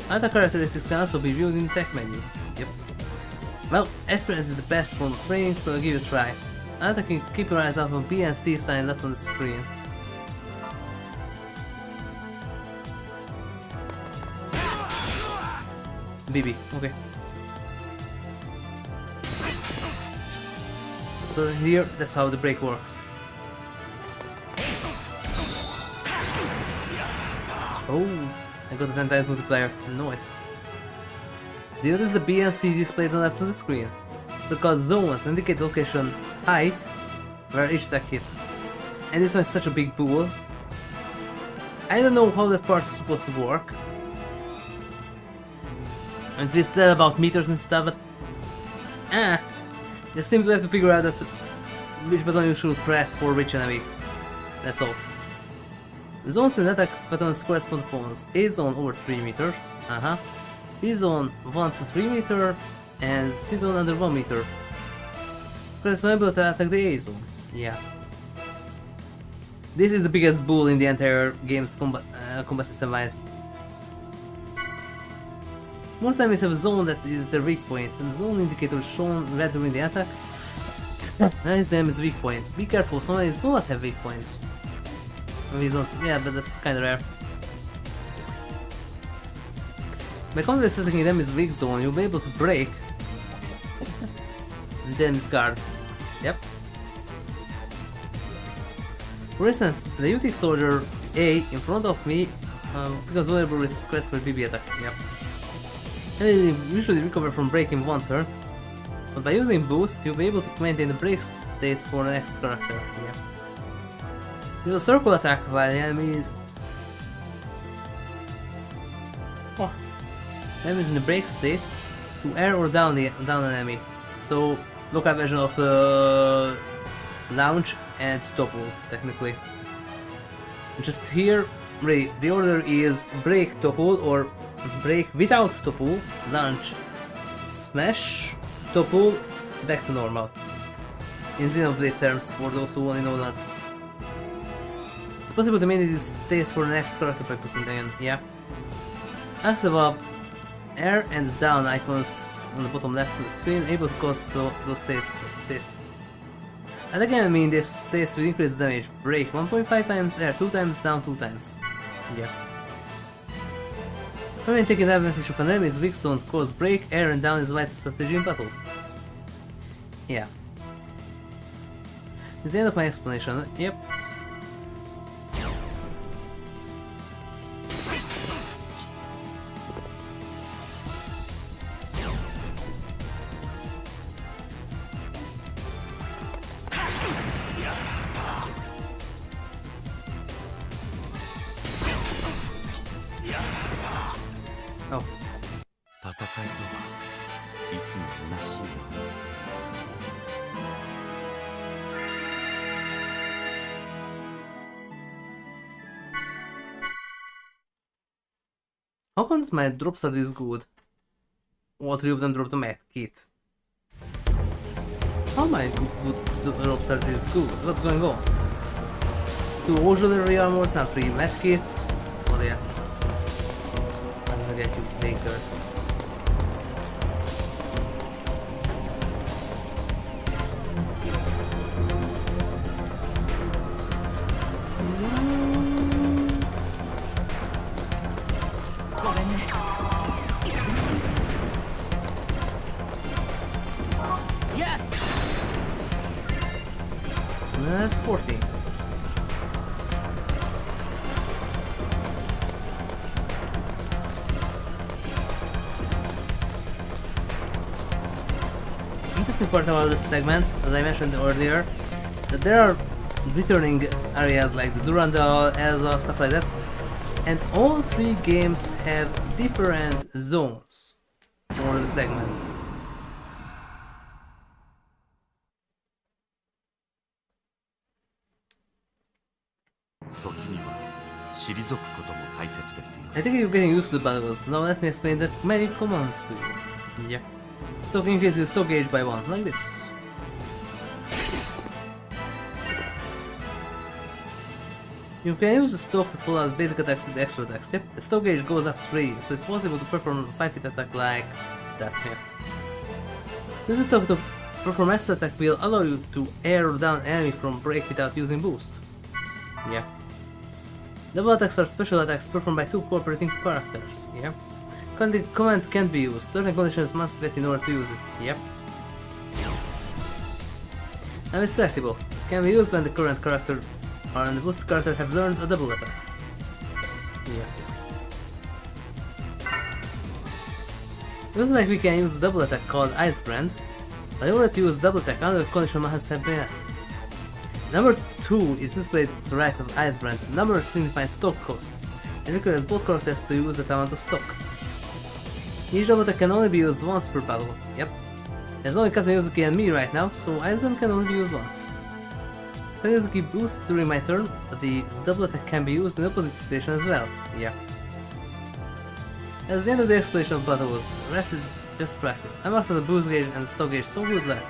Attack characteristics can also be viewed in the attack menu. Yep. Well, experience is the best form of training, so I'll give it a try. Attacking, keep your eyes out on B and C sign left on the screen. BB, okay. So here, that's how the break works. Oh, I got the 10 times multiplier. Nice. Do you notice the B and C displayed on the left of the screen? So called zones indicate location, height, where each attack hit. And this one is such a big pool. I don't know how that part is supposed to work. And we tell about meters and stuff, but you simply have to figure out that which button you should press for which enemy. That's all. The zones and attack buttons correspond to phones. A zone over 3 meters, B zone 1 to 3 meter, and C zone under 1 meter. Press unable to attack the A zone. Yeah. This is the biggest bull in the entire game's combat system wise. Most enemies have a zone that is their weak point. When the zone indicator is shown red during the attack, that is the enemy's weak point. Be careful, some enemies do not have weak points. Yeah, but that's kinda rare. By constantly selecting enemy's weak zone, you'll be able to break the enemy's guard. Yep. For instance, the U-TIC soldier A in front of me becomes vulnerable with scratch for BB attack. Yep. And you usually recover from break in one turn, but by using boost, you'll be able to maintain the break state for the next character. Yep. Use a circle attack while the enemies in the break state to air or down an enemy. So local version of launch and topple technically. Just here, the order is break topple or break without topple, launch, smash, topple, back to normal. In Xenoblade terms, for those who want to know that. It's possible to maintain these states for the next character by pushing them, yeah. Active up air and down icons on the bottom left of the screen, able to cause those states. And again, I mean, this states will increase damage. Break 1.5 times, air 2 times, down 2 times. Yeah. When taking advantage of an enemy's weak zone to cause break, air and down is vital strategy in battle. Yeah. It's the end of my explanation. Yep. Oh. 戦いとはいつも虚しいものです。 How come that my drops are this good? All three of them dropped a med kit. How my good drops are this good? What's going on? 2 auxiliary armors, now 3 med kits. Oh yeah. I'm gonna get you later. So that's 40. Interesting part about the segments, as I mentioned earlier, that there are returning areas like the Durandal, Elsa, stuff like that, and all 3 games have different zones for the segments. I think you're getting used to the battles. Now let me explain the many commands to you. Yeah. Stock increases stock gauge by 1, like this. You can use the stock to follow out basic attacks with extra attacks. Yep, the stock gauge goes up 3, so it's possible to perform 5-hit attack like that here. Use the stock to perform extra attack will allow you to air down enemy from break without using boost. Yeah. Double attacks are special attacks performed by 2 cooperating characters. Yeah. Command can't be used. Certain conditions must be met in order to use it. Yep. Now it's selectable. Can be used when the current character and the boosted character have learned a double attack. Yeah. It looks like we can use a double attack called Ice Brand, but in order to use double attack, another condition must have been met. Number 2 is displayed to the right of Ice Brand. Number signifies stock cost. It requires both characters to use that amount of stock. Each double attack can only be used once per battle. Yep. There's only Captain Yuzuki and me right now, so Ice Brand can only be used once. Captain Yuzuki boosts during my turn, but the double attack can be used in the opposite situation as well. Yeah. That's the end of the explanation of battles. The rest is just practice. I'm marked on the boost gauge and the stock gauge, so good luck.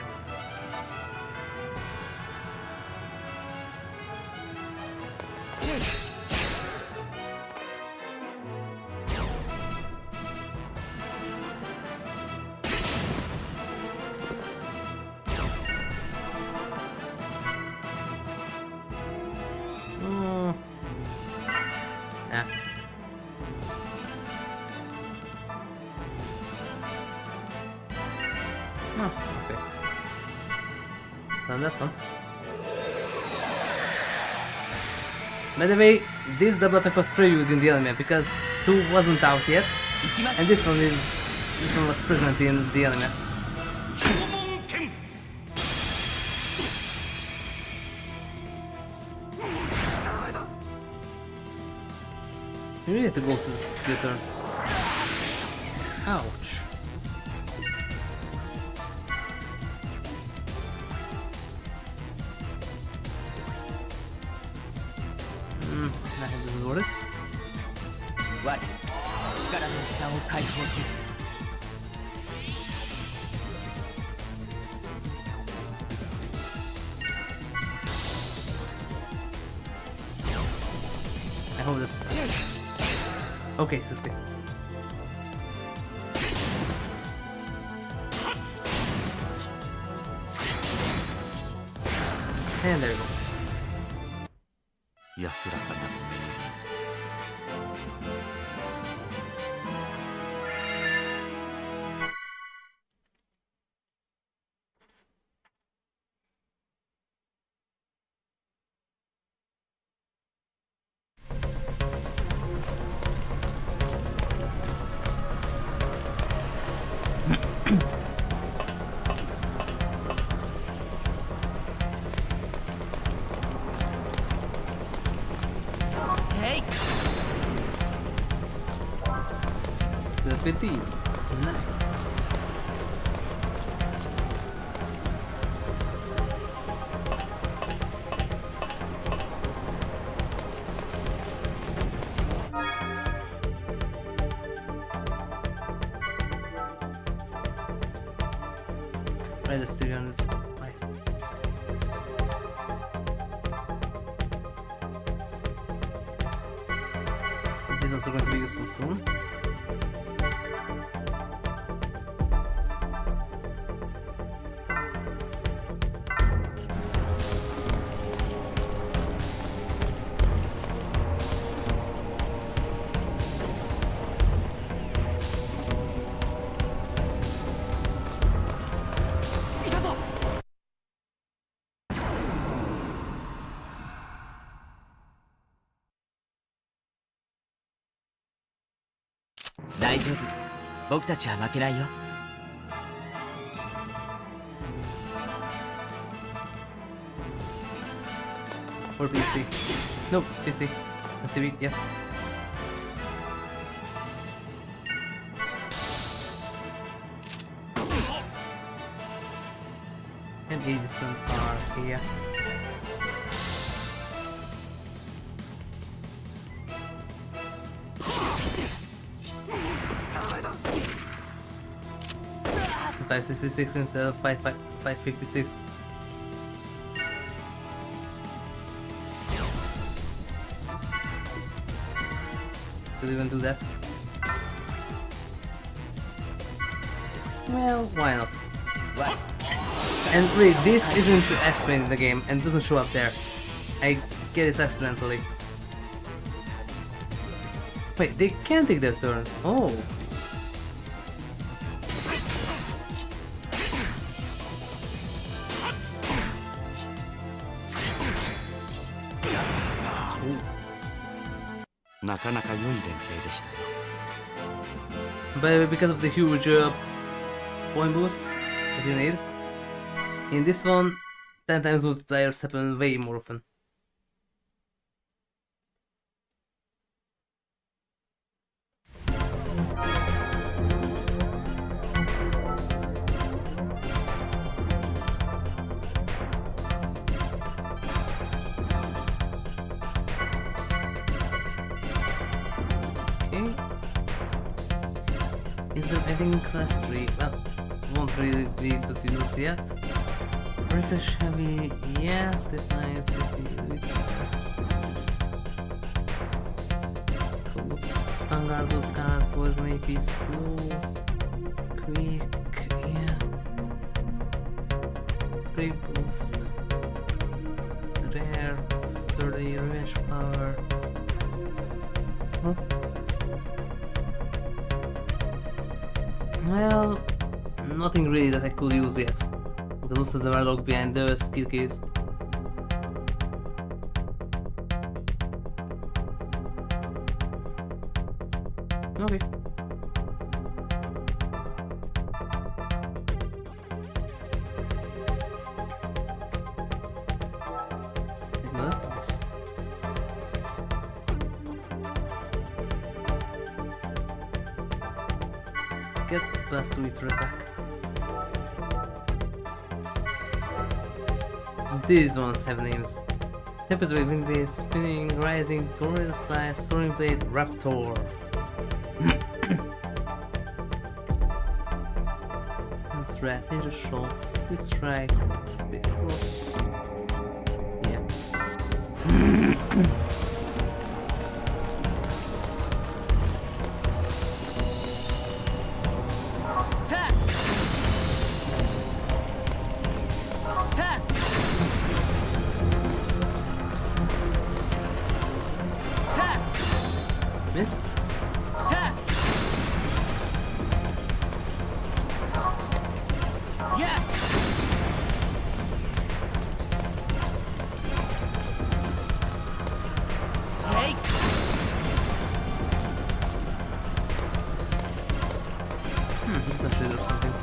Oh, okay. Done that one. By the way, this double attack was previewed in the anime because 2 wasn't out yet, and this one was present in the anime. You really have to go to the skill turn. Ouch. I think this is worth it. 我力の蓋を解放する I hope that's... Okay, 60. And there you go. 安らかなるへい The PT. Nice. Right, that's 300. Nice. These ones are going to be useful soon. Daijoubu. 大丈夫僕たちは負けないよ Or PC. No, PC. PCB, yeah. And 80 are here. $566 instead of $556. Could even do that. Well, why not? What? And really, this isn't explained in the game and doesn't show up there. I get this accidentally. Wait, they can take their turn. Oh. Ooh. なかなか良い連携でしたよ But because of the huge point boost that you need, in this one, 10 times multipliers happen way more often. Is there anything in class 3? Well, won't really be able to do this yet. Refresh heavy, yes, deadline, codes, standard, those card, poison AP, slow, quick, yeah. Break boost, rare, 30 revenge power. Huh? Well, nothing really that I could use yet. Because most of them are locked behind the skill keys. Okay. Yes. Get plus 2 to attack. These ones have names. Tempest Waving Blade, Spinning, Rising, Torrent Slice, Soaring Blade, Raptor. Strap, Ninja Shot, Split Strike, Split Cross. Yeah. Missed. This actually drops something.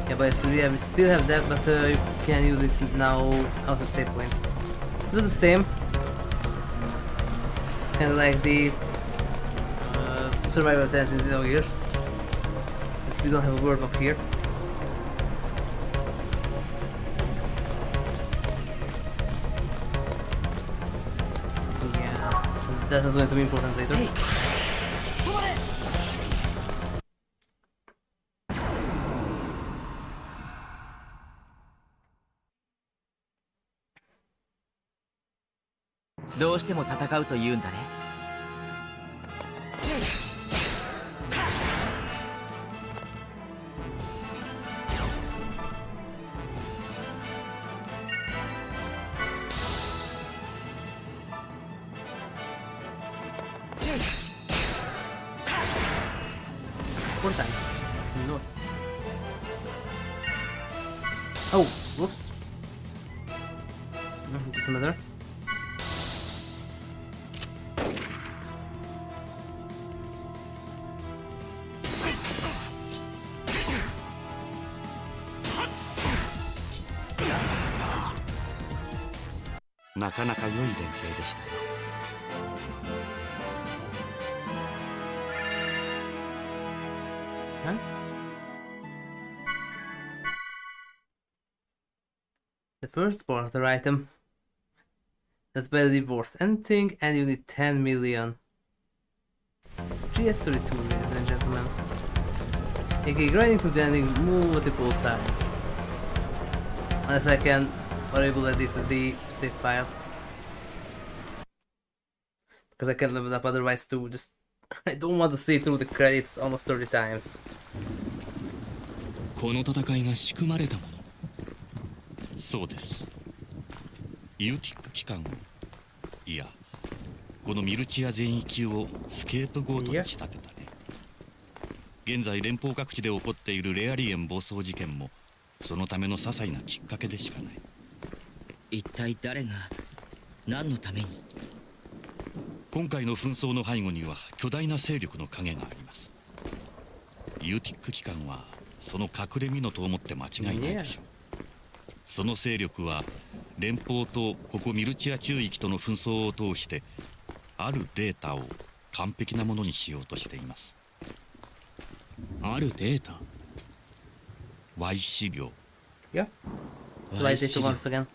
Yeah, but yes, we still have that, but you can use it now out of save points. It was the same. It's kind of like the survival tensions in our years. Just we don't have a word up here. Yeah, that is going to be important later. Hey.どうしても戦うと言うんだね。4 times. Nuts. Oh, whoops. Doesn't matter. "なかなか良い連携でしたよ。Huh? The first barter item. That's barely worth anything, and you need 10 million. GS32, ladies and gentlemen. Okay, grinding to the ending multiple times. Unless I can able to edit the save file. Because I can level up otherwise too. Just I don't want to see through the credits almost 30 times. この戦いが仕組まれたもの。そうです。U-TIC 機関を、いや、このミルチア全域をスケープゴートに仕立てたね。現在連邦各地で起こっているレアリエン暴走事件もそのための些細なきっかけでしかない。一体誰が何のために？今回の紛争の背後には巨大な勢力の影があります。U-TIC 機関はその隠れ蓑と思って間違いないでしょう。その勢力は連邦とここミルチア中域との紛争を通してあるデータを完璧なものにしようとしています。あるデータ Y 資料。Yeah. Why is it once again?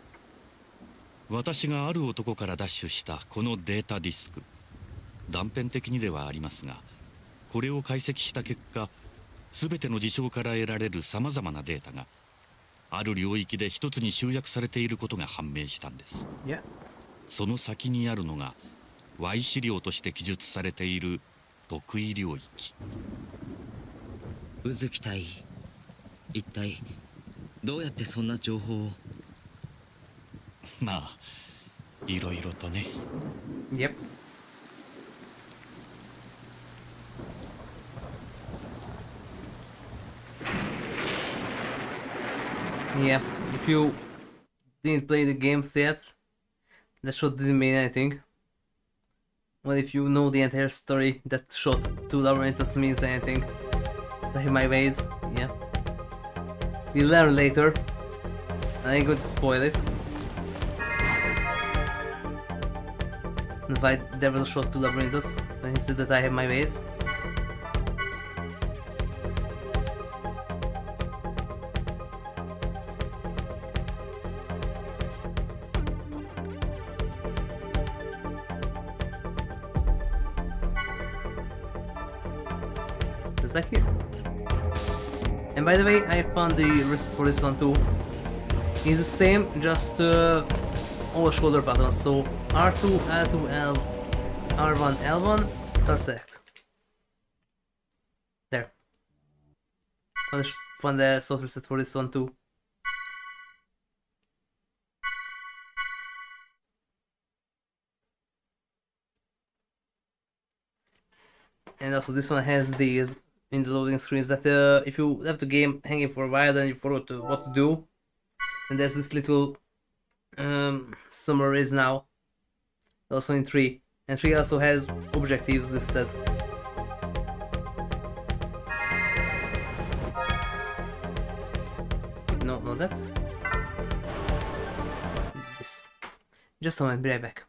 私がある男から奪取したこのデータディスク、断片的にではありますが、これを解析した結果、全ての事象から得られるさまざまなデータがある領域で一つに集約されていることが判明したんです。Yeah. その先にあるのが Y 資料として記述されている得意領域。宇月隊、一体どうやってそんな情報を？まあいろいろとね。Yep. Yeah, if you didn't play the games yet, that shot didn't mean anything. Well, if you know the entire story, that shot to Labyrinthus means anything. I have my ways, yeah. We'll learn later. I ain't going to spoil it. In fact, there was a shot to Labyrinthus when he said that I have my ways. Just like here. And by the way, I found the wrist for this one too. It's the same, just all shoulder buttons. So R2, L2, L, R1, L1, start select. There. Found the software set for this one too. And also this one has these in the loading screens that if you left the game hanging for a while then you forgot what to do. And there's this little summaries now. Also in 3. And 3 also has objectives listed. No, not that. This. Just a moment, be right back.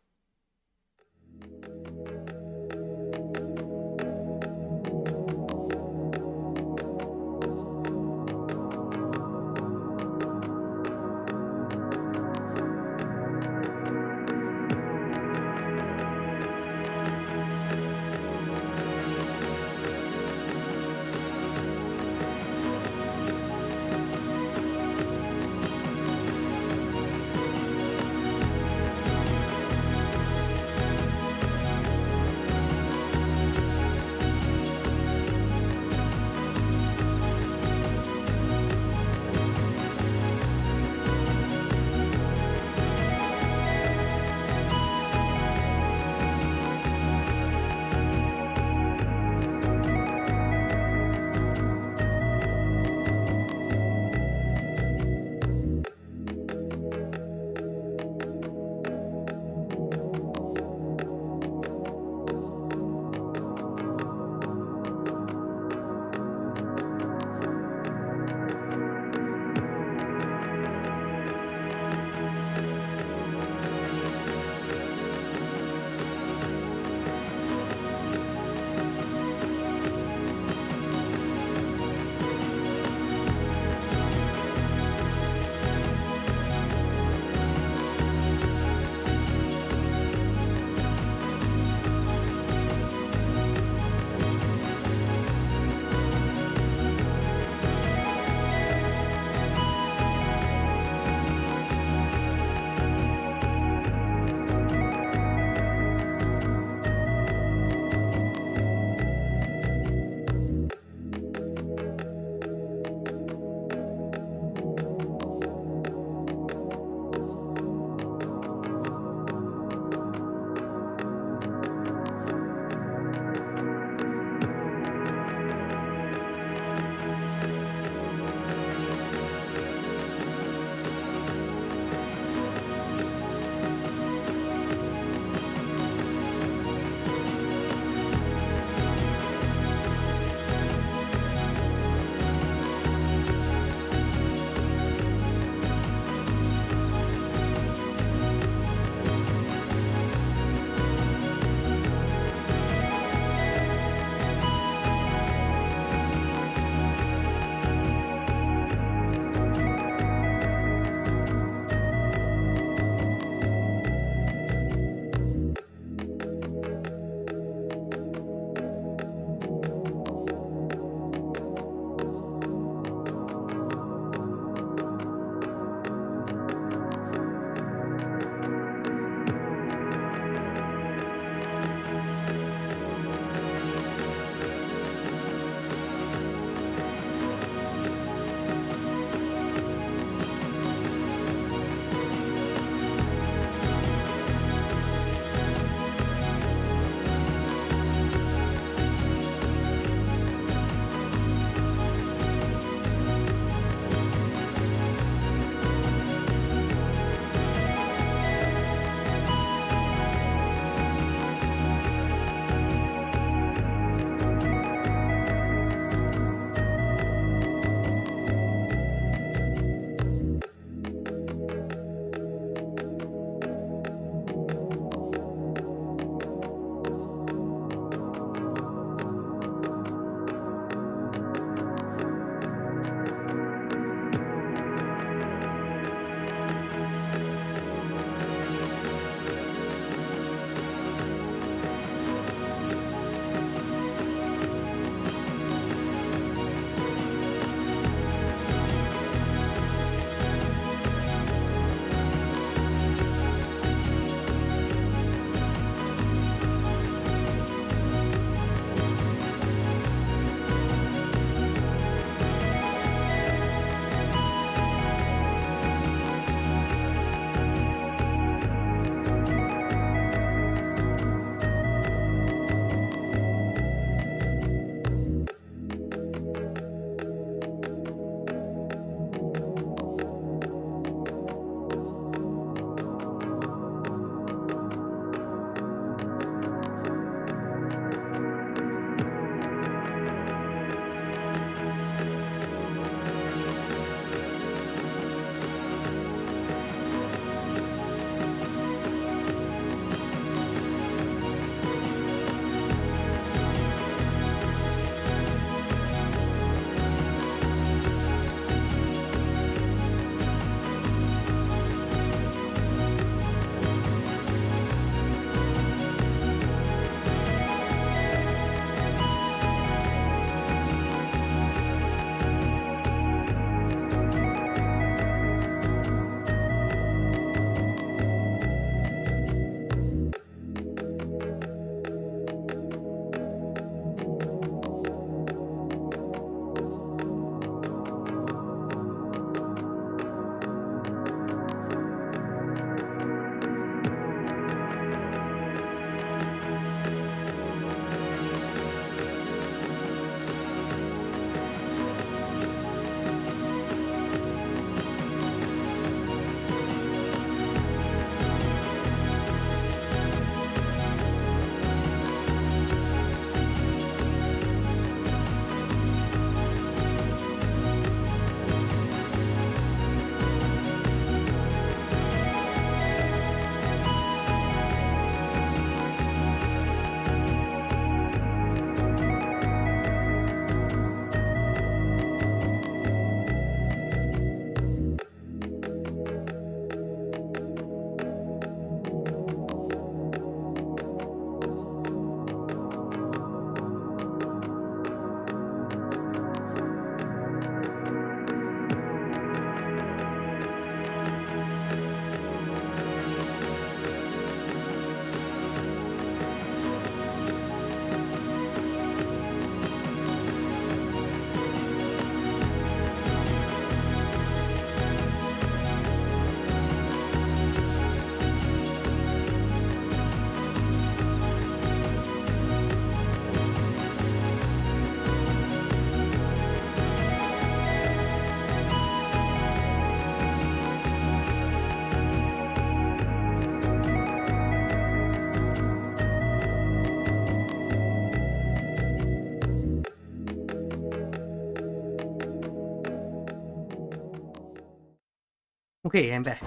Okay, I'm back.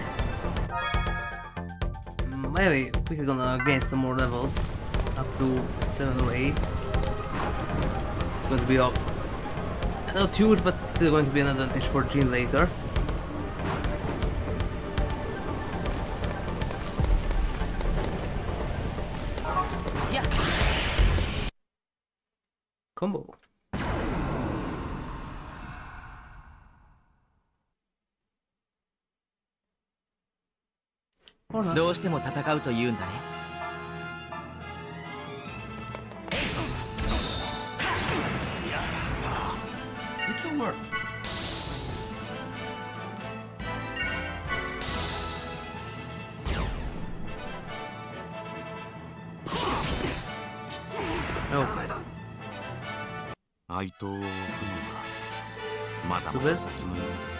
By the way, we're gonna gain some more levels. Up to 7 or 8. It's going to be up. Not huge, but still going to be an advantage for Jean later. Yeah. Combo. Or not. どうしても戦うと言うんだね。 It's over. Oh, 哀悼を送るのはまだまだ先のようです。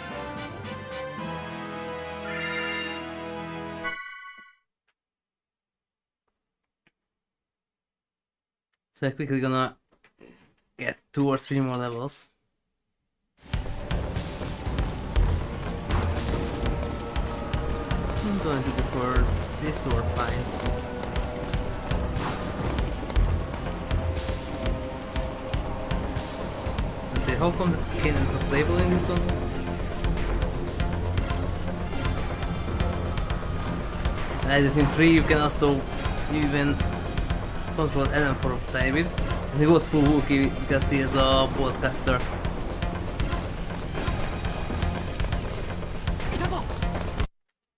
so I'm quickly gonna get 2 or 3 more levels. I'm going to go for these 2 are fine. Let's see, how come that Canaan is not playable in this one? And in 3 you can also even control Ellen for a tiny bit. And he goes full Wookiee, you can see as a broadcaster.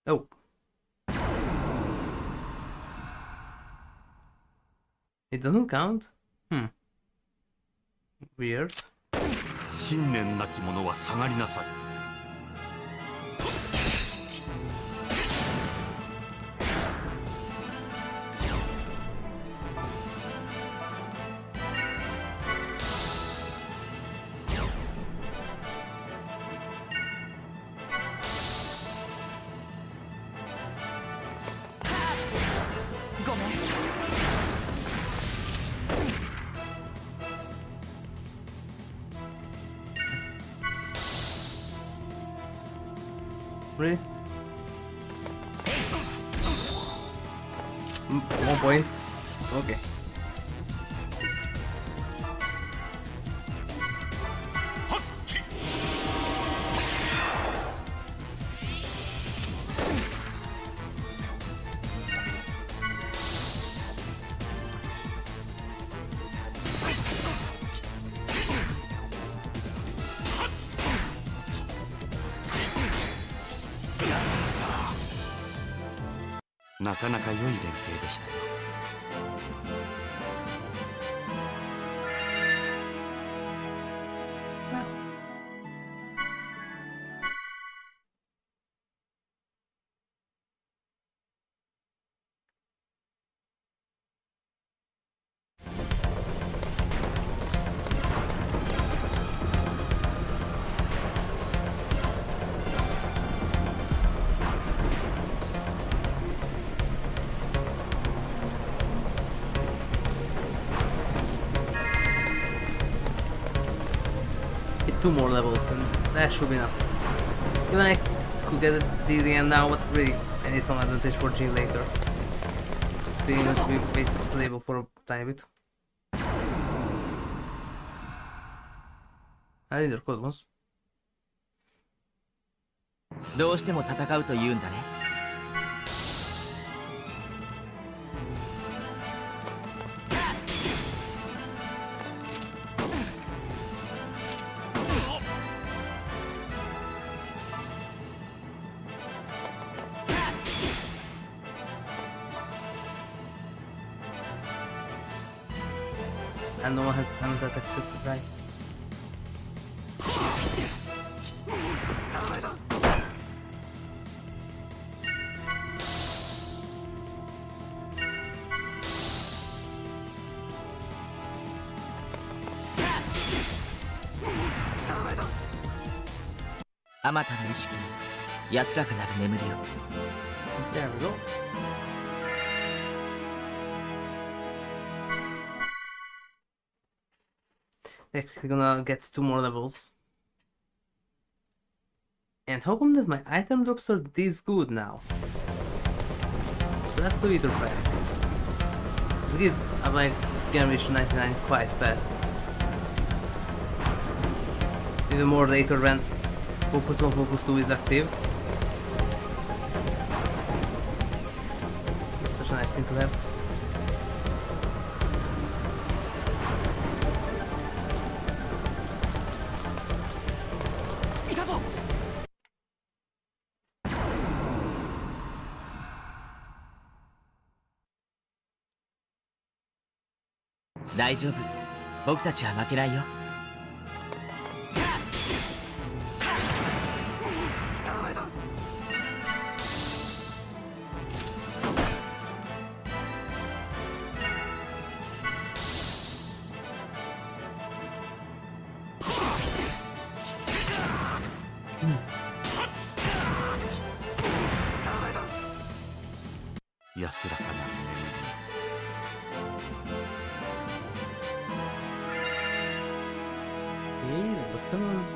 Oh. It doesn't count? Weird. 信念なき者は下がりなさい。 Really? 1 point? Okay.「なかなか良い連携でしたよ。 Hit 2 more levels and that should be enough. Even I could get a DDN now, but really I need some advantage for G later. So you need to be playable for a tiny bit. I need your cosmos. どうしても戦うと言うんだね。 And no one has another exit, right?あまたの意識に安らかなる眠りを。 There we go. We're gonna get 2 more levels. And how come that my item drops are this good now? Let's do either pack. This gives my generation 99 quite fast. Even more later when Focus 1, Focus 2 is active. It's such a nice thing to have.大丈夫。僕たちは負けないよ。安らかな眠り。 Hey, that was someone.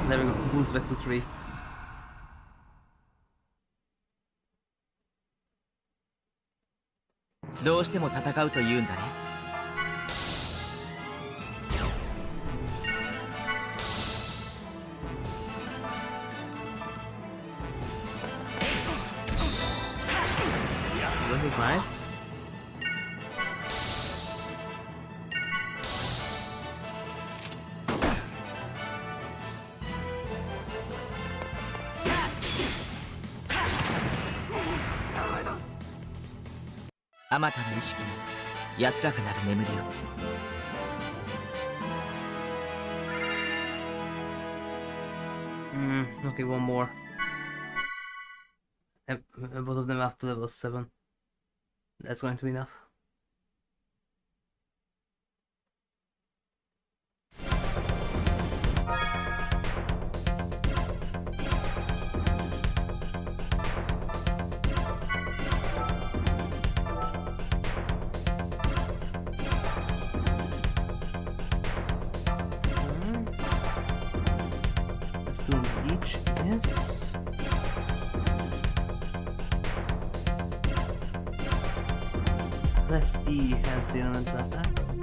There we go, boost back to 3. "どうしても戦うと言うんだね。This is nice. "あまたの意識に安らかなる眠りを。Okay, one more. Both of them up to level 7. That's going to be enough. Let's do each, yes. Plus E has the elemental attacks.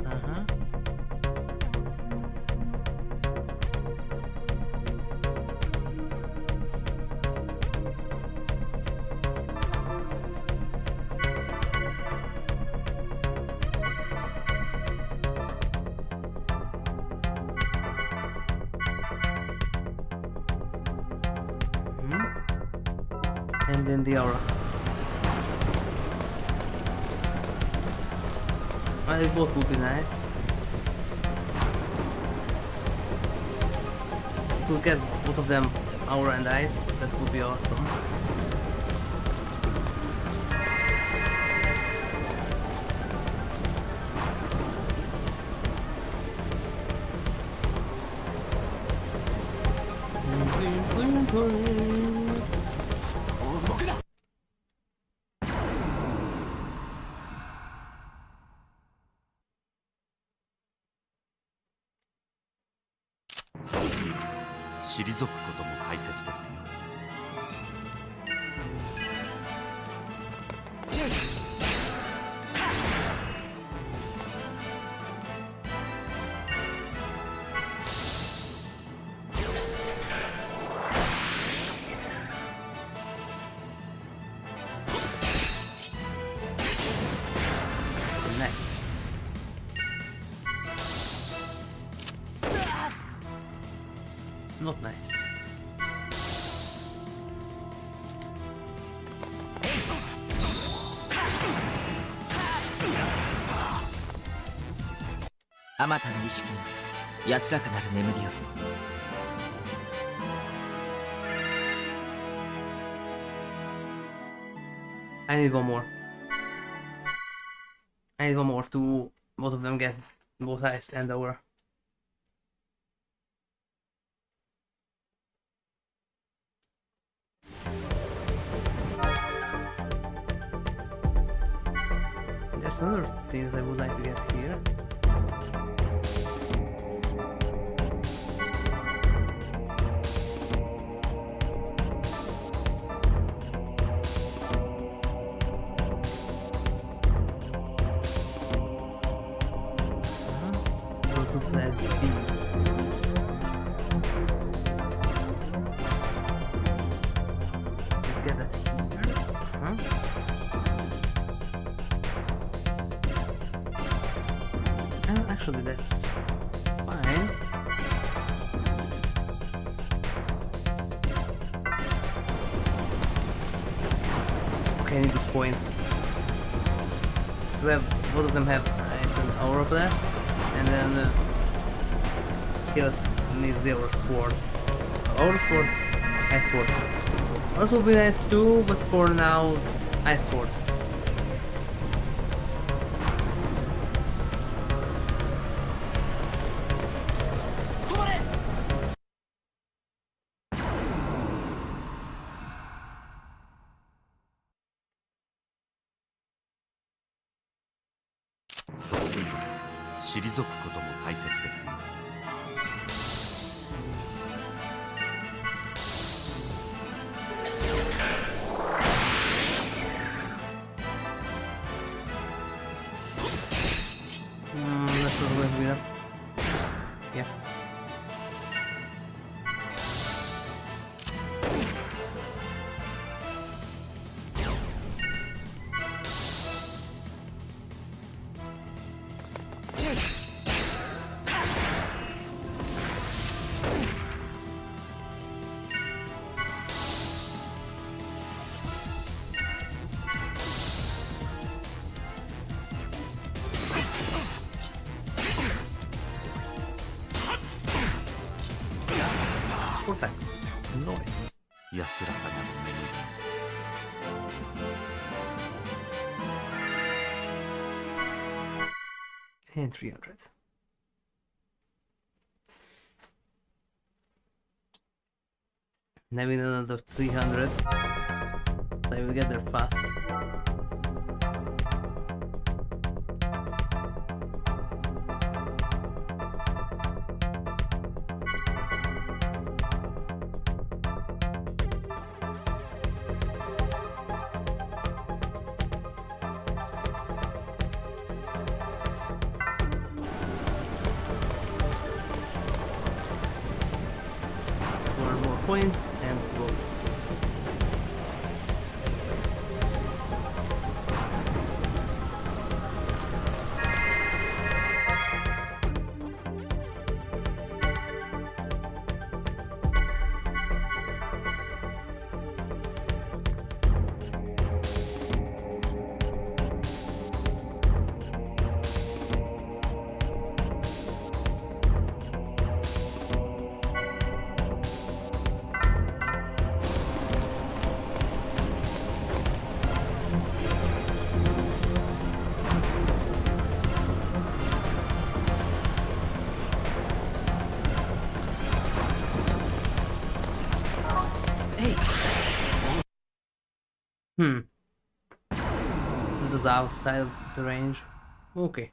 And then the aura. Well, they both would be nice. If we get both of them aura and ice, that would be awesome.退くことも大切ですよ。Nice. Not nice. あまたの意識に安らかなる眠りを。 I need one more. I need one more to both of them get both eyes and aura. There's another thing that I would like to get here. Let's be. Get that here. Huh? Actually, that's fine. Okay, I need those points. To have both of them have ice and aura blast, and then Chaos needs the aura sword. Aura sword, ice sword. Also would be nice too, but for now, ice sword.退くことも大切ですよ。That's not going to be enough. Yeah. What that noise? 安らかなる眠り。 And 300. Maybe another 300. I will get there fast. More points and go. It was outside of the range. Okay.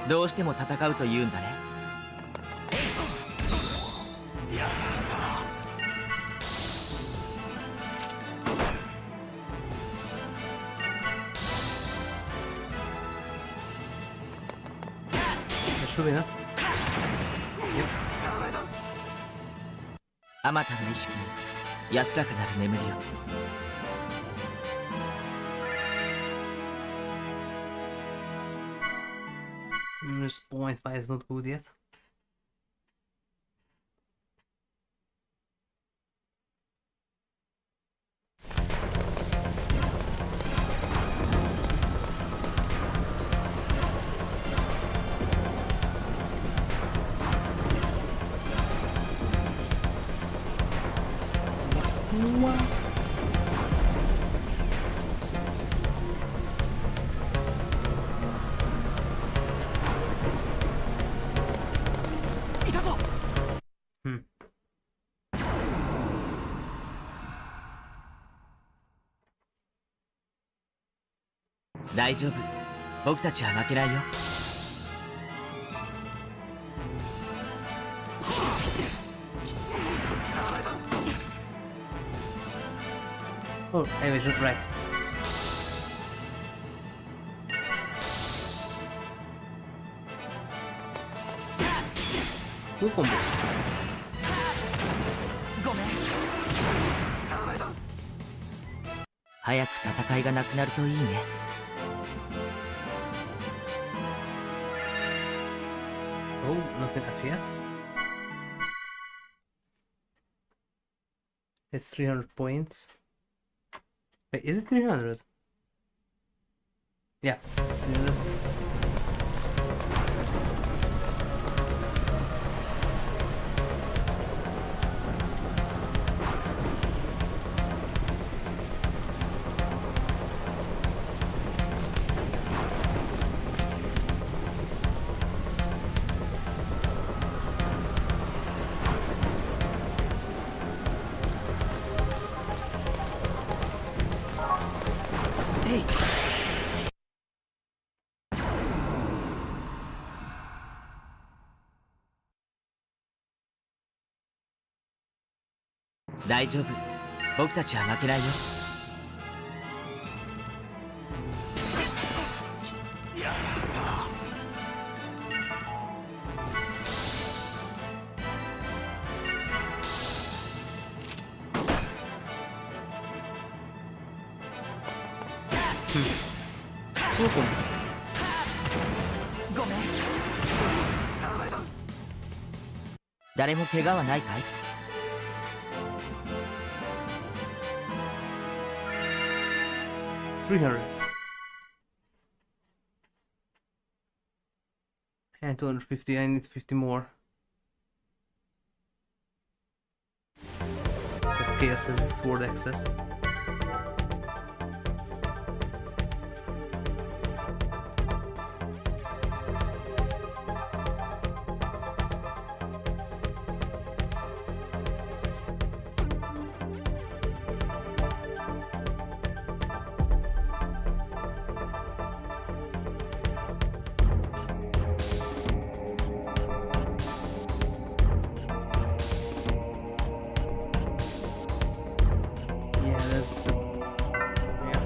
どうしても戦うと言うんだね。That should be enough. Yep. あまたの意識に安らかなる眠りを。 This point 5 is not good yet. Hmm. 大丈夫、僕たちは負けないよ。Oh, evasion, right. Cool combo. 早く戦いがなくなるといいね。Oh, nothing up yet. It's 300 points. Wait, is it 300? Yeah, it's 300. Hey! 大丈夫、僕たちは負けないよ。Cool combo. ごめん。誰も怪我はないかい300. And 250, I need 50 more. Because Chaos has the sword access. Yeah, that's the... Yeah.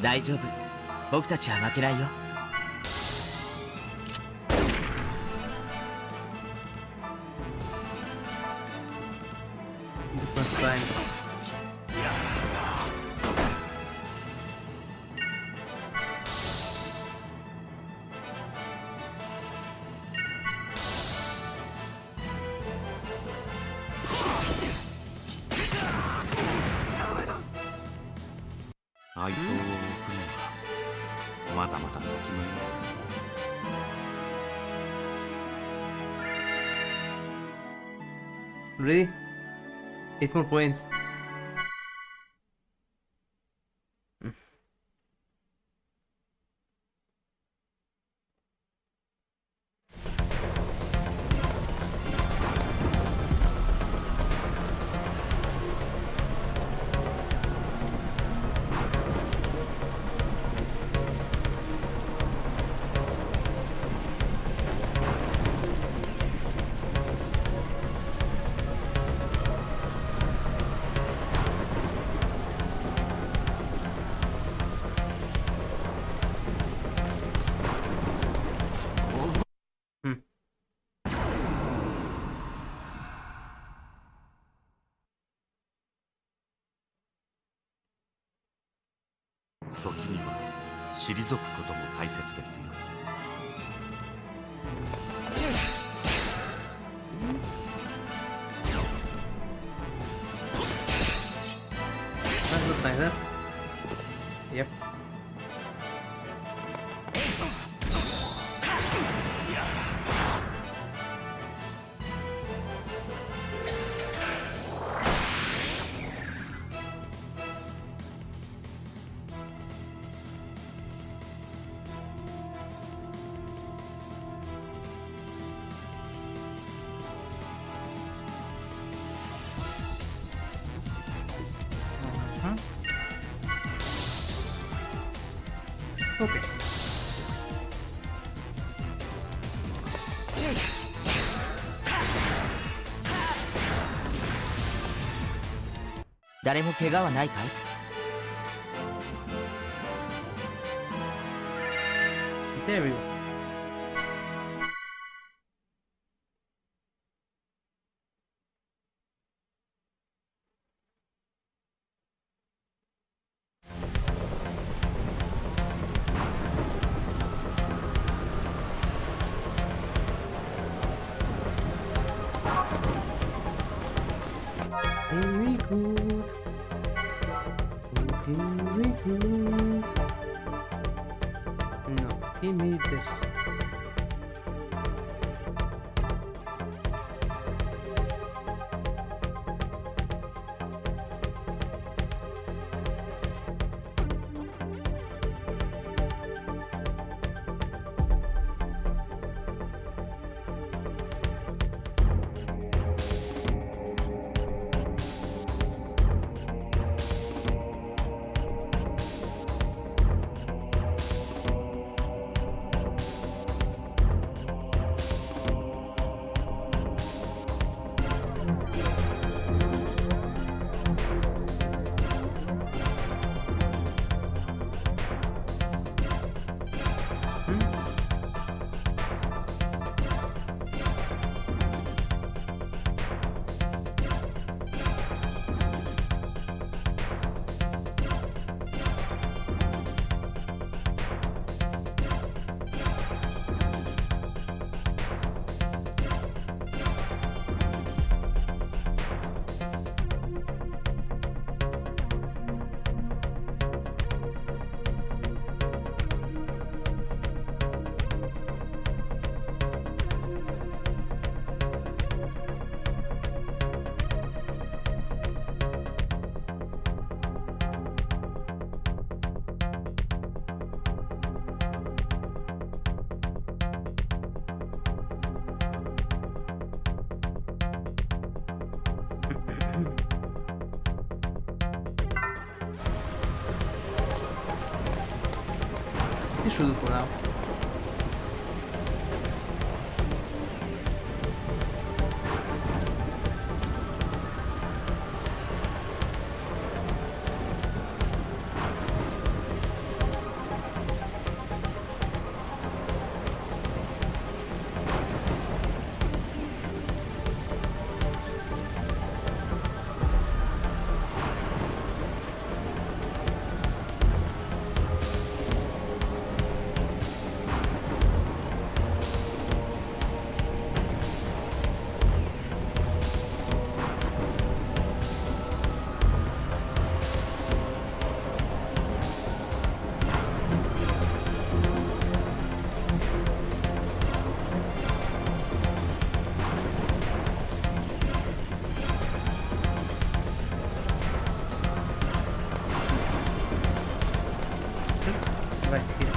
大丈夫、僕たちは負けないよ。This one's fine. .愛刀を置くのはまだまだ先のようです。Really? 8 more points. 時には退くことも大切ですよ。That looks like that. Yep. Okay. 誰も怪我はないかい？ There we go. Very good. Very good. No, give me this. This should do for now. Right here.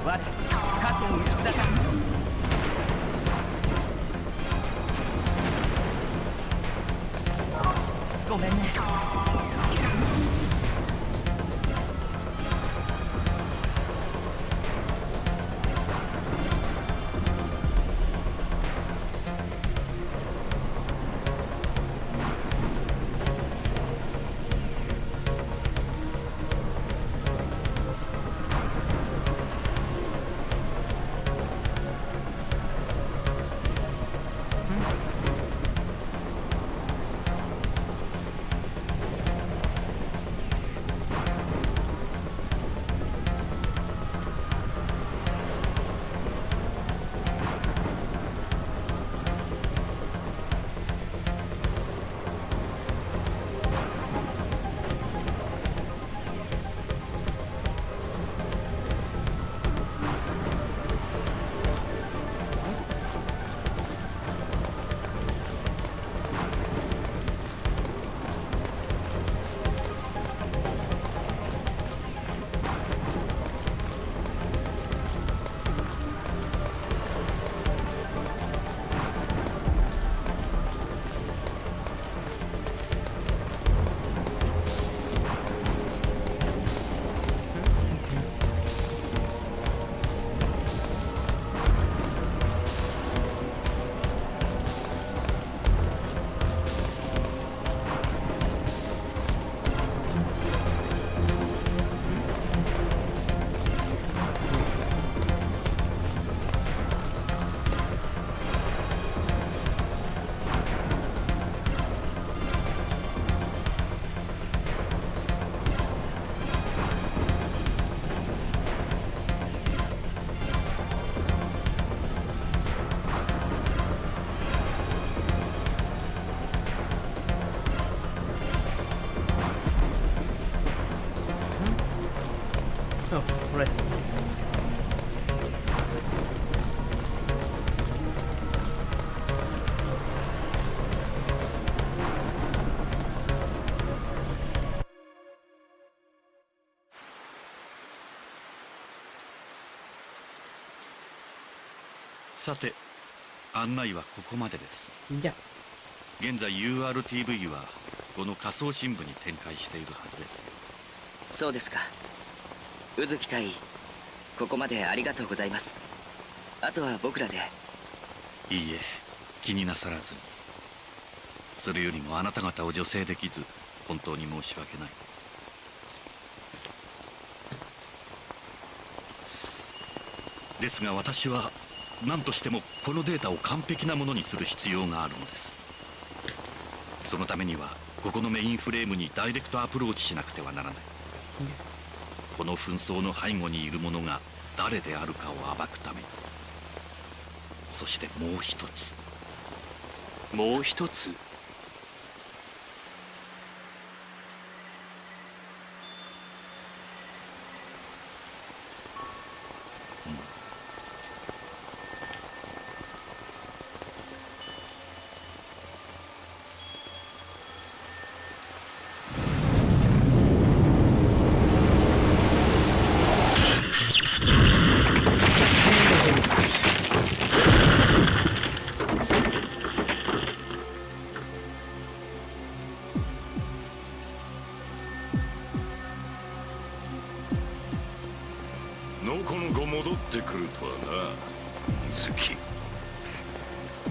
我枷を打ち砕かん。ごめんね。Oh, right. .さて案内はここまでです。 Yeah. 現在 URTV はこの仮想新聞に展開しているはずですよ。そうですか。宇月隊員、ここまでありがとうございます。あとは僕らで。いいえ、気になさらずに。それよりもあなた方を助成できず本当に申し訳ない。ですが私は何としてもこのデータを完璧なものにする必要があるのです。そのためにはここのメインフレームにダイレクトアプローチしなくてはならない。この紛争の背後にいる者が誰であるかを暴くために。そしてもう一つ。もう一つ。のこのこ戻ってくるとはな、水木。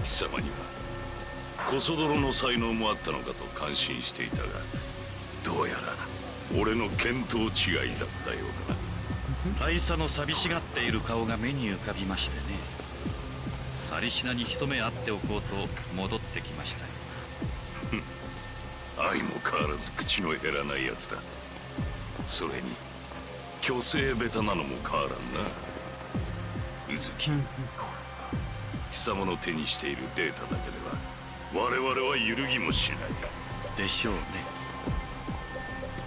貴様にはコソ泥の才能もあったのかと感心していたが、どうやら俺の見当違いだったようだな。大佐の寂しがっている顔が目に浮かびましてね。サリシナに一目会っておこうと戻ってきましたよ。相も変わらず口の減らないやつだ。それに虚勢ベタなのも変わらんな。宇月、貴様の手にしているデータだけでは我々は揺るぎもしない。でしょうね。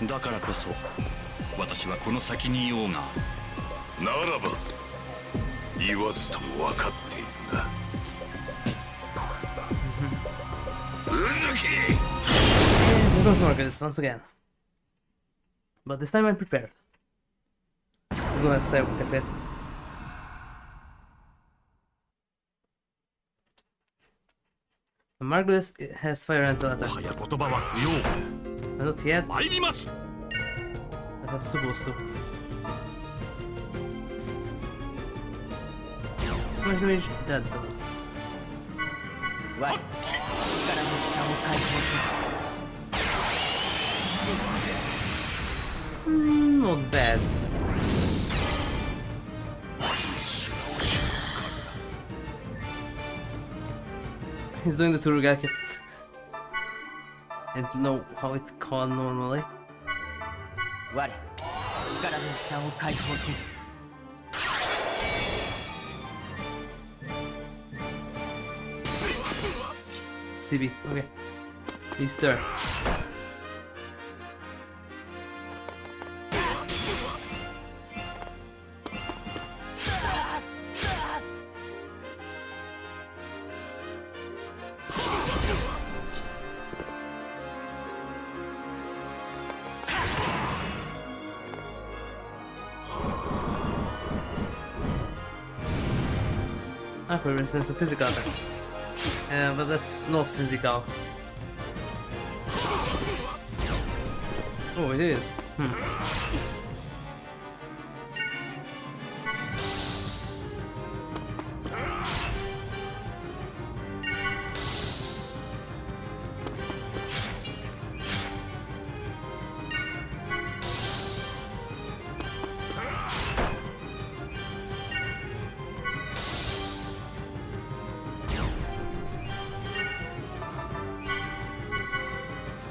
だからこそ私はこの先にいようが。ならば言わずとも分かっているな。宇月。 And it goes like this once again. But this time I'm prepared. He's gonna say with the fit. Margulis has fire rental もは attacks. や言葉は不要 Not yet. 参ります But that's supposed to. How much damage that does? 我力の負担を解放する Not bad. He's doing the Turugaki. I don't know how it called normally. 我力の負担を解放する CB, okay. He's there. For resistance to physical attacks. But that's not physical. Oh, it is.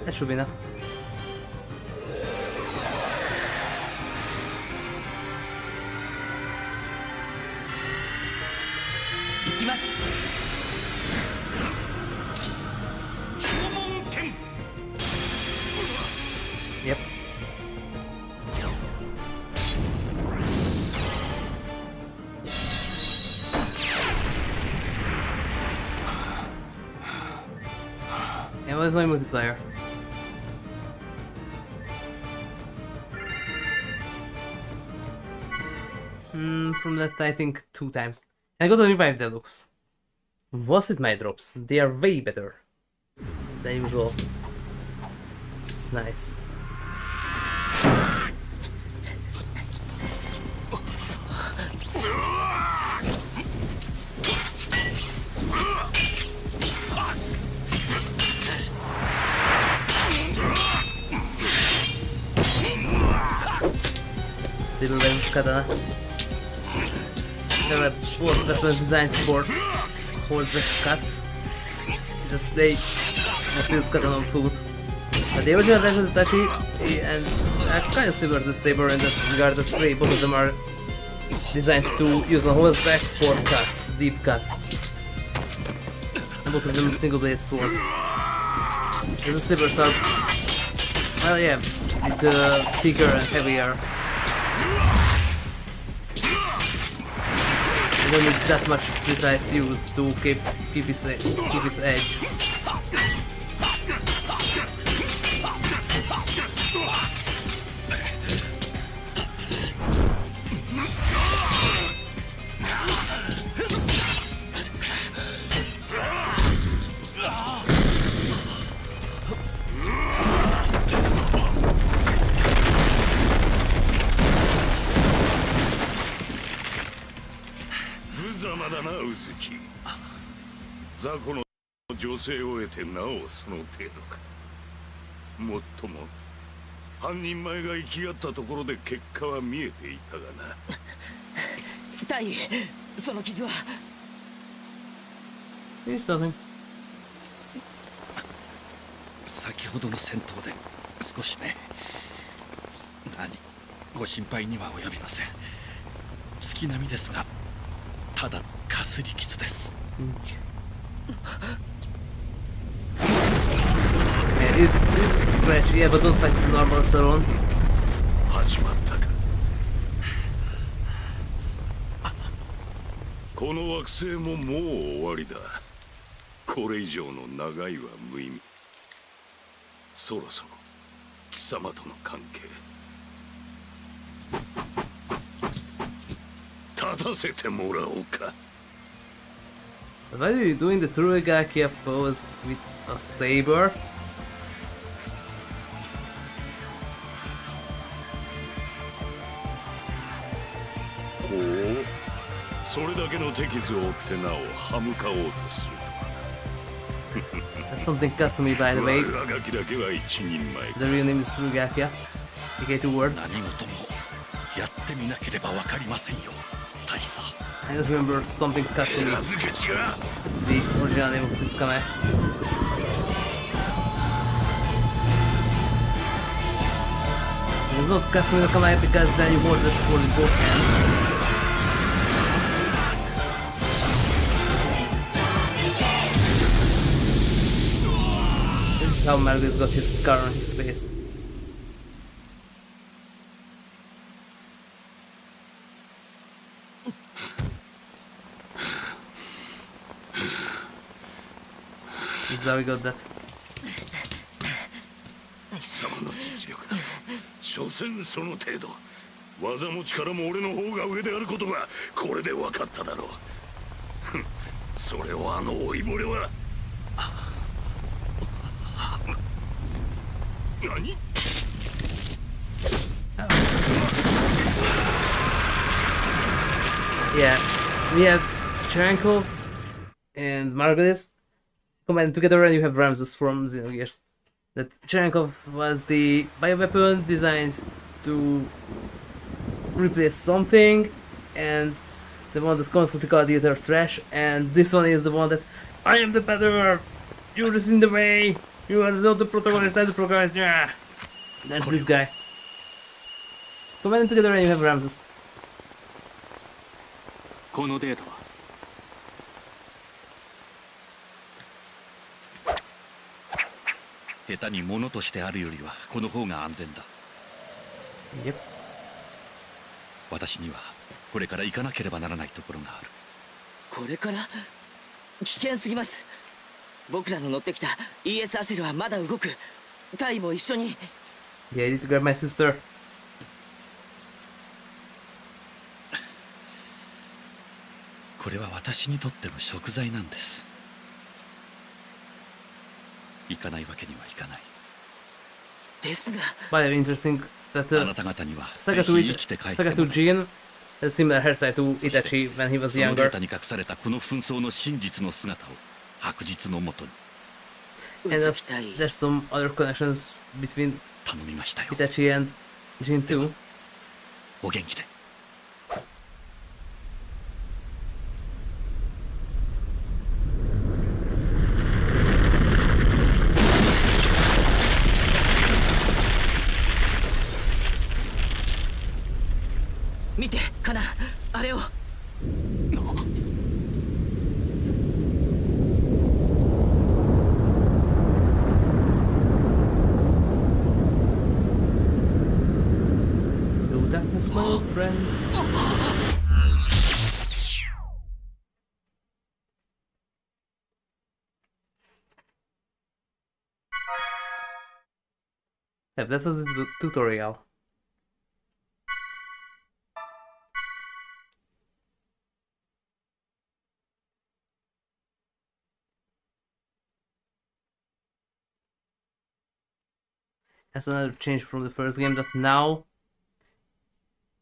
That should be enough. 行きます Yep. And where's my multiplayer? From that I think 2 times. I got a revive deluxe. What's with my drops? They are way better than usual. It's nice. Stable weapons katana. There are both weapons designed for horseback cuts. Just they mostly use katana on foot. But the original version of Itachi and are kind of similar to Saber in that regard that both of them are designed to use on horseback for cuts, deep cuts. And both of them single blade swords. The sabers are, well, yeah, it's thicker and heavier. You don't need that much precise use to keep its edge. Uzuki 雑魚の女性を得てなおその程度か。もっとも半人前が生きがったところで結果は見えていたがな。大尉その傷は He's nothing. 先ほどの戦闘で少しね。何ご心配には及びません。月並みですがただのかすり傷です。Yeah, it's scratchy, yeah, but don't fight normal Saron. 始まったか。この惑星ももう終わりだ。これ以上の長いは無意味。そろそろ貴様との関係立たせてもらおうか。Why are you doing the Tsurugakia pose with a saber? ほう、それだけの手傷を負ってなお歯向かおうとするとは。 That's something customary, by the way. 我がガキだけは一人前。 The real name is Tsurugakia. Okay, 2 words. 何事もやってみなければわかりませんよ、大佐。 I just remember something customary. 恥ずかしが。 The original name of this kame. It's not customary kame because then you hold the sword in both hands. This is how Margus got his scar on his face. This is how we got that. 貴様の実力だぞ。所詮その程度。技も力も俺の方が上であることがこれで分かっただろう。ふん、それをあの老いぼれは。何？ Yeah, we have Cherenkov and Margulis combined together, and you have Ramses from Xenogears. That Cherenkov was the bioweapon designed to replace something, and the one that constantly called the other trash, and this one is the one that I am the better, you're just in the way, you are not the protagonist, I'm the protagonist, yeah. That's this guy. Combined together and you have Ramses. このデータは下手に物としてあるよりはこの方が安全だ。 Yep. 私にはこれから行かなければならないところがある。これから危険すぎます。僕らの乗ってきた ES アシェルはまだ動く。タイも一緒に。 Yeah, I need to grab my sister. これは私にとっての食材なんです。行かないわけにはいかない。ですが。 But interesting that あなた方には Saga ぜ to ひ生きて帰って Saga も to Jin has similar hairstyle to Itachi when he was そのデ younger. ータに隠されたこの紛争の真実の姿を白日のもとに And there's some other connections between 頼みましたよ。 Itachi and Jin too. お元気で。見て、カナ、あれを。Do darkness, my old friend. Yeah, that was the tutorial. That's another change from the first game, that now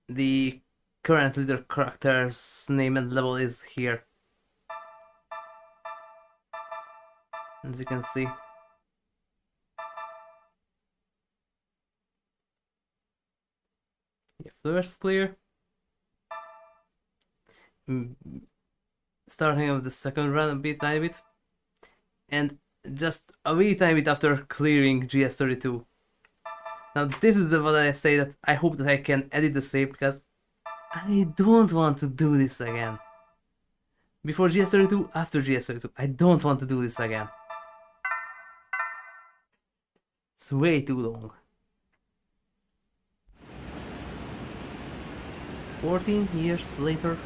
the current leader character's name and level is here. As you can see. Yeah, first clear. Starting of the second run a bit, tiny bit. And just a wee tiny bit after clearing GS32. Now this is the one that I say that I hope that I can edit the save, because I don't want to do this again. Before GS32, after GS32, I don't want to do this again. It's way too long. 14 years later,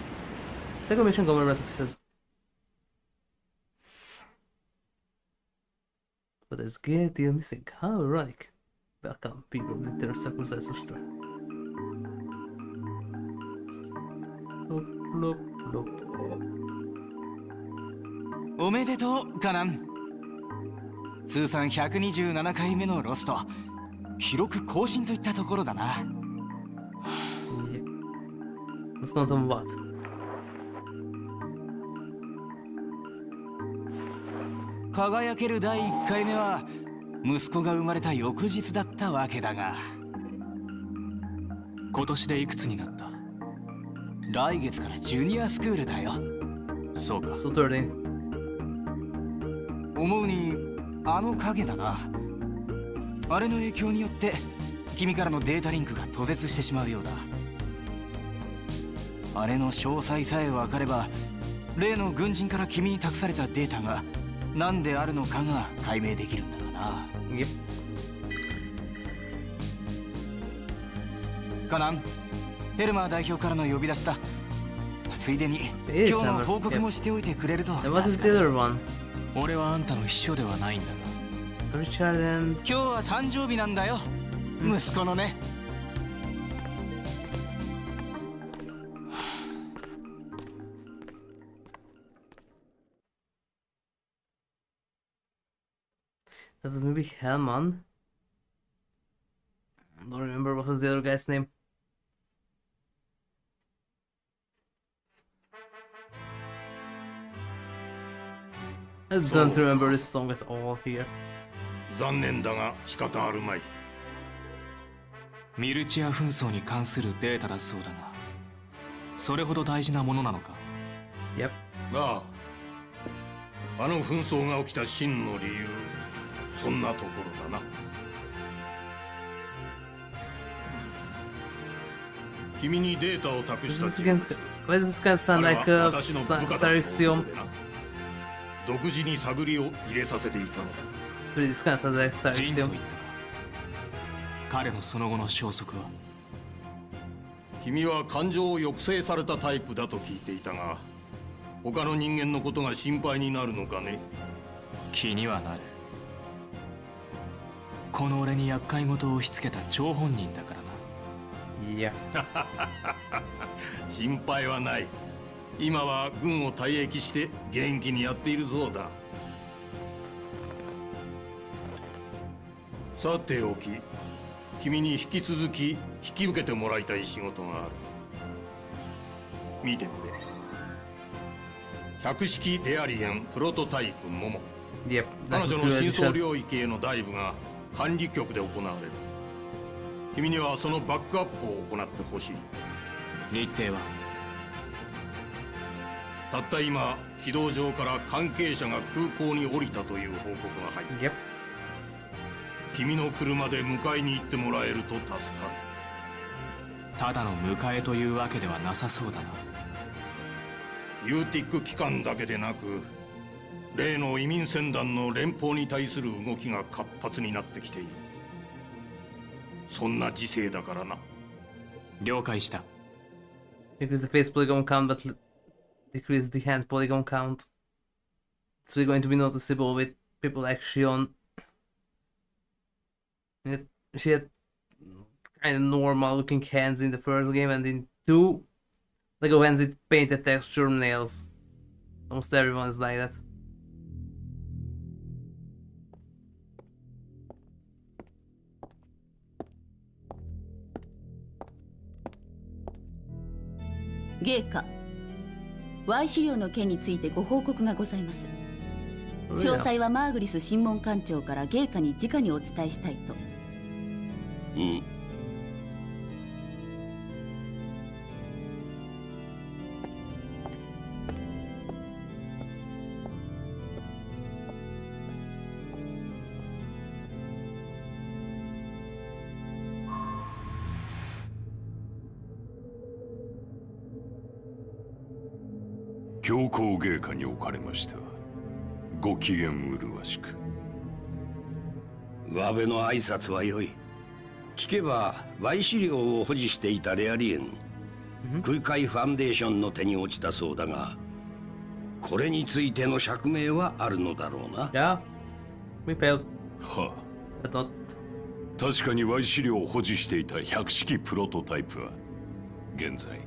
Second mission government offices. But there's a great deal missing. How ironic. Welcome, people of the Terrasakul Zestra. Plop, plop, plop. おめでとうカナン。通算127回目のロスト、記録更新といったところだな。Azt mondtam, what? 輝ける第1回目は息子が生まれた翌日だったわけだが、今年でいくつになった？来月からジュニアスクールだよ。そうか。So 13. 思うにあの影だな。あれの影響によって君からのデータリンクが途絶してしまうようだ。あれの詳細さえ分かれば、例の軍人から君に託されたデータが何であるのかが解明できるんだがな。Yep. カナン、ヘルマー代表からの呼び出しだ。ついでにええ今日の報告もしておいてくれると。 And what is the other one? 俺はあんたの秘書ではないんだが。 Richard and... 今日は誕生日なんだよ、息子のね。That was maybe Hellman. I don't remember what was the other guy's name. I don't remember this song at all here. 残念だが仕方あるまい。ミルチア紛争に関するデータだそうだが、それほど大事なものなのか？ Yep. ああ、あの紛争が起きた真の理由、そんなところだな。君にデータを託した Why does this guy sound like Star Xion? 独自に探りを入れさせていたのだ。 Really, this kind of sounds like Star ジンと Xion. 言ったか。彼のその後の消息は？君は感情を抑制されたタイプだと聞いていたが、他の人間のことが心配になるのかね？気にはなる。この俺に厄介事を押し付けた張本人だからな。Yeah. 心配はない。今は軍を退役して元気にやっているそうだ。さておき、君に引き続き引き受けてもらいたい仕事がある。見てくれ。百式レアリエンプロトタイプモモ。 Yep. 彼女の深層領域へのダイブが管理局で行われる。君にはそのバックアップを行ってほしい。日程は？たった今、軌道上から関係者が空港に降りたという報告が入った。 Yep. 君の車で迎えに行ってもらえると助かる。ただの迎えというわけではなさそうだな。U-TIC 機関だけでなく、例の移民船団の連邦に対する動きが活発になってきている。そんな時勢だからな。了解した。Decrease the face polygon count, but decrease the hand polygon count. It's really going to be noticeable with people like Shion. She had kind of normal looking hands in the first game, and in 2, Lego hands with painted texture nails. Almost everyone is like that. 陛下、Y 資料の件についてご報告がございます。詳細はマーグリス審問官長から陛下に直にお伝えしたいと。うん。教皇陛下におかれました。ご機嫌麗しく。上辺の挨拶はよい。聞けば Y 資料を保持していたレアリエン、空海ファンデーションの手に落ちたそうだが、これについての釈明はあるのだろうな。Yeah, we failed. はあ、 But not. 確かに Y 資料を保持していた百式プロトタイプは現在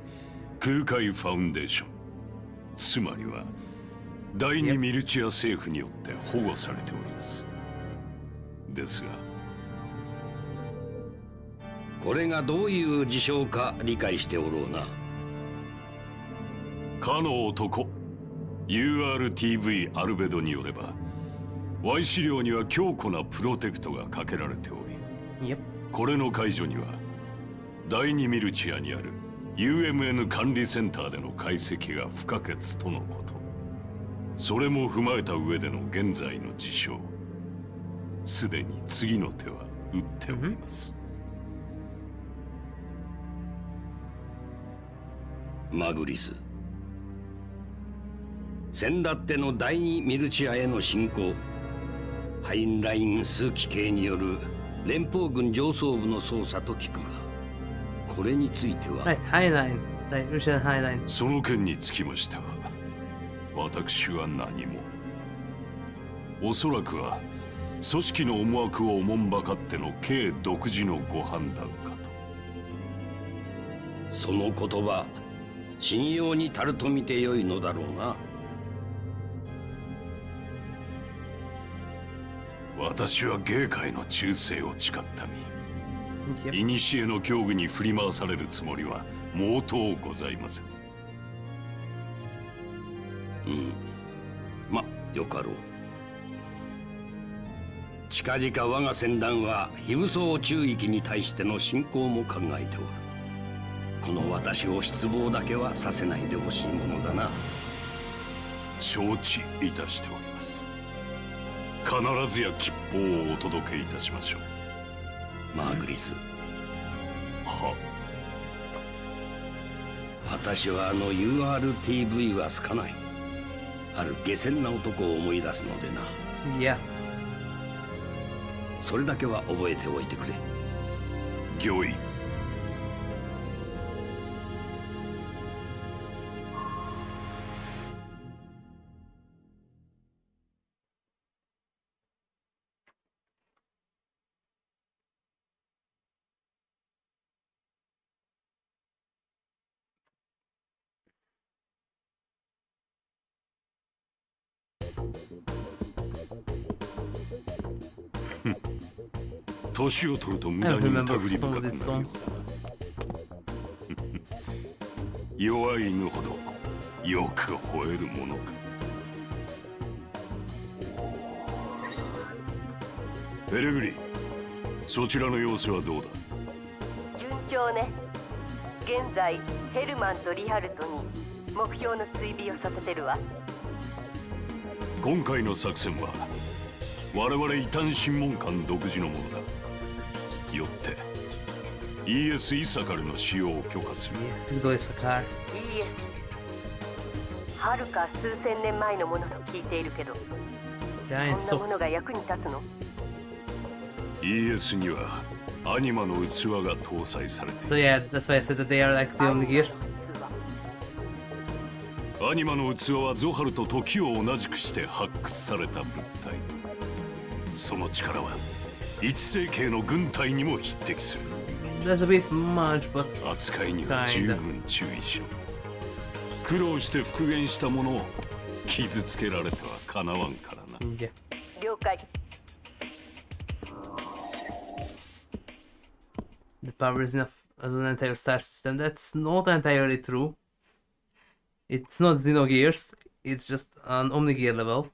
空海ファウンデーション、つまりは第二ミルチア政府によって保護されております。ですがこれがどういう事象か理解しておろうな。かの男 URTV アルベドによれば Y 資料には強固なプロテクトがかけられており、これの解除には第二ミルチアにある UMN 管理センターでの解析が不可欠とのこと。それも踏まえた上での現在の事象、すでに次の手は打っております。マグリス、先だっての第二ミルチアへの侵攻、ハインライン数奇系による連邦軍上層部の捜査と聞くが、これについては。はい、ハイライン。はい、ルシアンハイライン。その件につきましては、私は何も。おそらくは、組織の思惑をおもんばかってのK独自のご判断かと。その言葉、信用に足ると見てよいのだろうな。私は芸界の忠誠を誓った身。古の教具に振り回されるつもりは毛頭ございません。ま、よかろう。近々我が船団は非武装中域に対しての侵攻も考えておる。この私を失望だけはさせないでほしいものだな。承知いたしております。必ずや吉報をお届けいたしましょう。マーグリス。は。私はURTV は好かない。ある下賤な男を思い出すのでな。いや。それだけは覚えておいてくれ。御意。年を取ると無駄に疑り深くなるようだ。弱い犬ほどよく吠えるものか。ペレグリ、そちらの様子はどうだ。順調ね。現在ヘルマンとリハルトに目標の追尾をさせてるわ。今回の作戦は我々異端審問官独自のものだ。よって ES イサカルの使用を許可する。どうですか？ ES はるか数千年前のものと聞いているけど、そんなものが役に立つの？ ES にはアニマの器が搭載されている。So yeah, that's why I said that they are like the only gears. アニマの器はゾハルと時を同じくして発掘された物体。その力は一世紀の軍隊にも匹敵する。That's a bit much, but 扱いには十分注意しろ。苦労して復元したものを傷つけられてはかなわんからな。Yeah. 了解。The power is enough as an entire star system. That's not entirely true. It's not Xenogears, it's just an Omnigear level.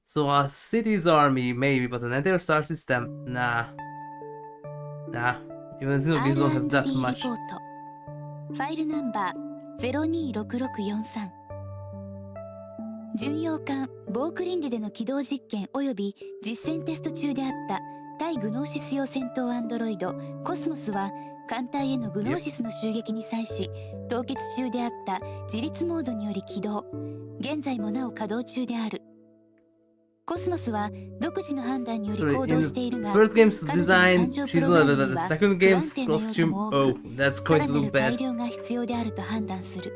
So a city's army, maybe, but an entire star system, nah. Nah, even Xenogears don't have that much. ファイルナンバー026643。巡洋艦ボークリンデでの起動実験及び実戦テスト中であった対グノーシス用戦闘アンドロイドコスモスは艦隊へのグノーシスの襲撃に際し凍結中であった自立モードにより起動。現在もなお稼働中である。コスモスは独自の判断により行動しているが、 First game's design, she's level, but the second game's costume, oh, that's さ going ら to な look る改 bad. 良が必要であると判断する。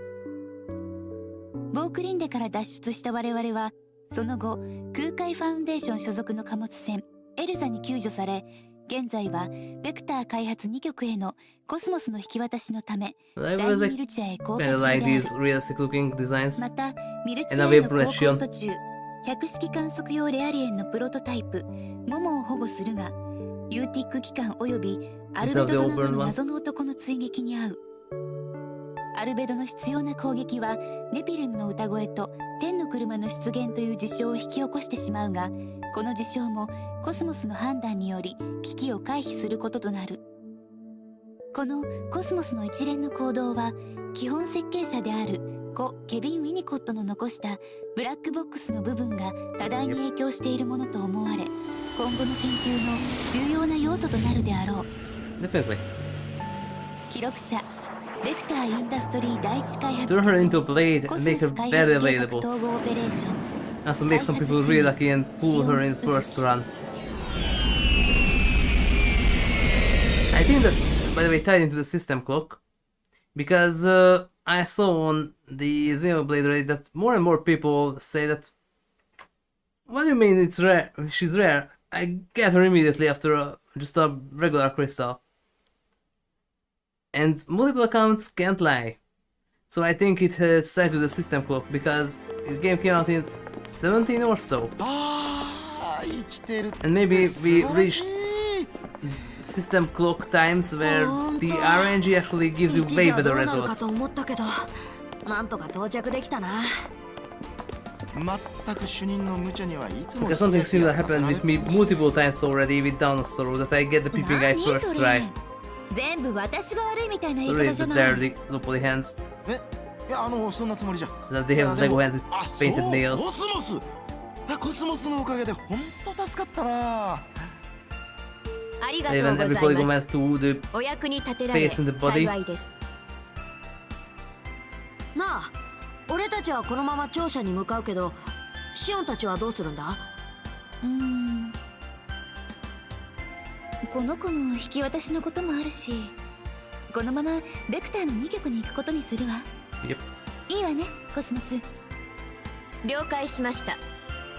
ボークリンデから脱出した我々はその後空海ファウンデーション所属の貨物船エルザに救助され、現在はベクター開発2局へのコスモスの引き渡しのため I 第 was 2 like, ミルチアへ降下 kind 中 of であ like る。 these realistic looking designs. またミルチアへの航行途中、百式観測用レアリエンのプロトタイプモモを保護するが、U-TIC 機関及びアルベドと名乗る謎の男の追撃に遭う。アルベドの必要な攻撃はネピレムの歌声と天の車の出現という事象を引き起こしてしまうが、この事象もコスモスの判断により危機を回避することとなる。このコスモスの一連の行動は基本設計者である故ケビン・ウィニコットの残したブラックボックスの部分が多大に影響しているものと思われ、今後の研究の重要な要素となるであろう。Definitely. 記録者ベクター・インダストリー第一開発 Turn her into a blade コ and スモ make her ス開 very 発計画 available. 統合オペレーション Also make some people really lucky and pull her in first run. I think that's, by the way, tied into the system clock. Because I saw on the Xenoblade Reddit that more and more people say that, what do you mean it's rare? She's rare. I get her immediately after just a regular crystal. And multiple accounts can't lie. So I think it's tied to the system clock because the game came out in 17 or so. And maybe we reached system clock times where the RNG actually gives you way better results. Because something similar happened with me multiple times already with Downsoro, that I get the peeping eye first try. 全部私が悪いみたいな言い So 方 raise じゃ the ない。 dirty Lopoli hands. いやそんなつもりじゃ That they have Lego hands with painted コ nails. スモスコスモスのおかげで本当助かったな。ありが They とう even ご every ざい polygon ます。 has to the お役に立てられ face in the body. 幸いです。なあ、俺たちはこのまま庁舎に向かうけど、シオンたちはどうするんだ？この子の引き渡しのこともあるし、このままベクターの2局に行くことにするわ。Yep. いいわね、コスモス。了解しました。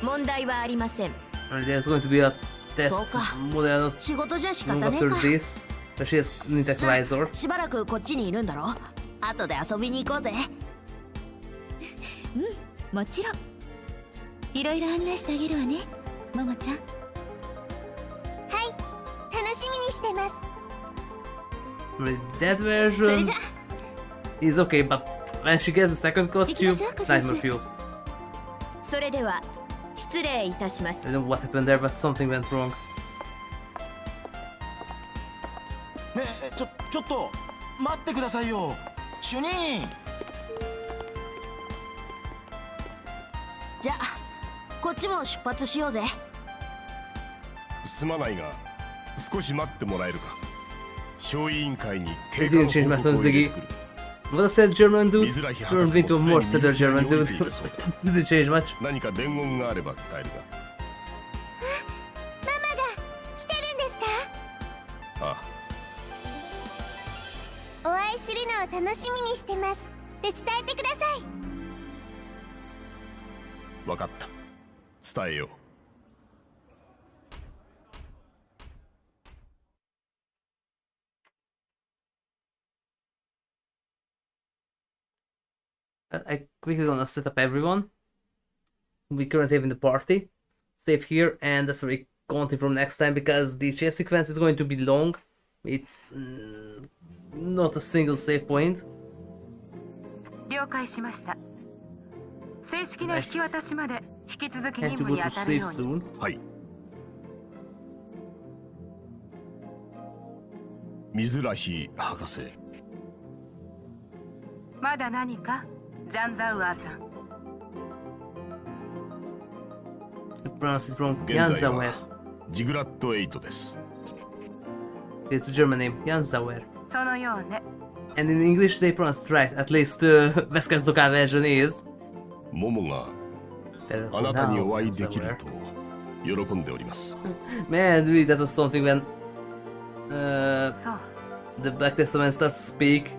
問題はありません。 And there's going to be a test そうか。 model 仕事じゃ仕方 long ねえ after か。 this. But she has an intellectualizer. しばらくこっちにいるんだろ？後で遊びに行こうぜ。もちろん。いろいろ案内してあげるわね、ももちゃん。楽しみにしてます。 But that それ version じゃ、 is okay, but when she gets the second costume, 行きましょう、コスモス。 nightmare fuel. それでは失礼いたします。 I don't know what happened there, but something went wrong. ねえちょっと待ってくださいよ主任。じゃあこっちも出発しようぜ。すまないが少し待ってもらえるか。小委員会に I didn't change my son Ziggy. What a sad German dude turned into a more sadder German dude. Didn't change much. 何か伝言があれば伝える来てるんですか？が。ああ、お会いするのを楽しみにしてますって伝えてください。分かった。伝えよう。I quickly gonna set up everyone. We currently have in the party. Save here, and that's where we continue from next time because the chase sequence is going to be long. It's not a single save point. 了解しました。正式な引き渡しまで引き続き I 任 have to 務 go に to 当たる sleep ように。 soon. はい。水らひ博士。まだ何かジャンザウアーさん。I pronounced it wrong. 現在 Janzauer. はジグラット8です。 It's a German name. Janzauer. そのようね。 And in English they pronounce it right. At least Vesca's local version is. モモが Better あ for なたに now, お会いできる Janzauer. と喜んでおります。 Man, really, that was something when そう。 the Black Testament starts to speak.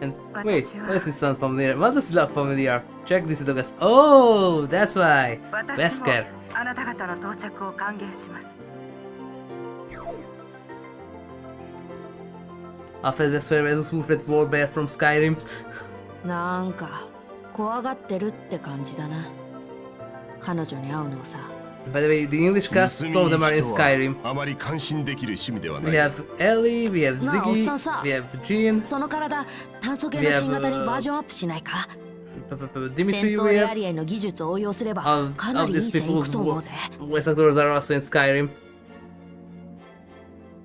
And wait, why does it sound familiar? Why does it look familiar? Check this out, guys. Oh, that's why. 私も Vesker. あなた方の到着を歓迎します。 After Vesper was moved with Warbear from Skyrim. なんか怖がってるって感じだな。彼女に会うのをさ。By the way, the English cast, some of them are in Skyrim. あまり関心できる趣味ではな We い。 have Ellie, we have なあ、おっ Ziggy, さんさ。 we have Jean, その体、炭素系の新型にバージョンアップしないか。 Dimitri, 戦 we 闘レア have リエンの技術を応用すれば all かな of りいい these 線いく people's と思うぜ。 voice actors are also in Skyrim.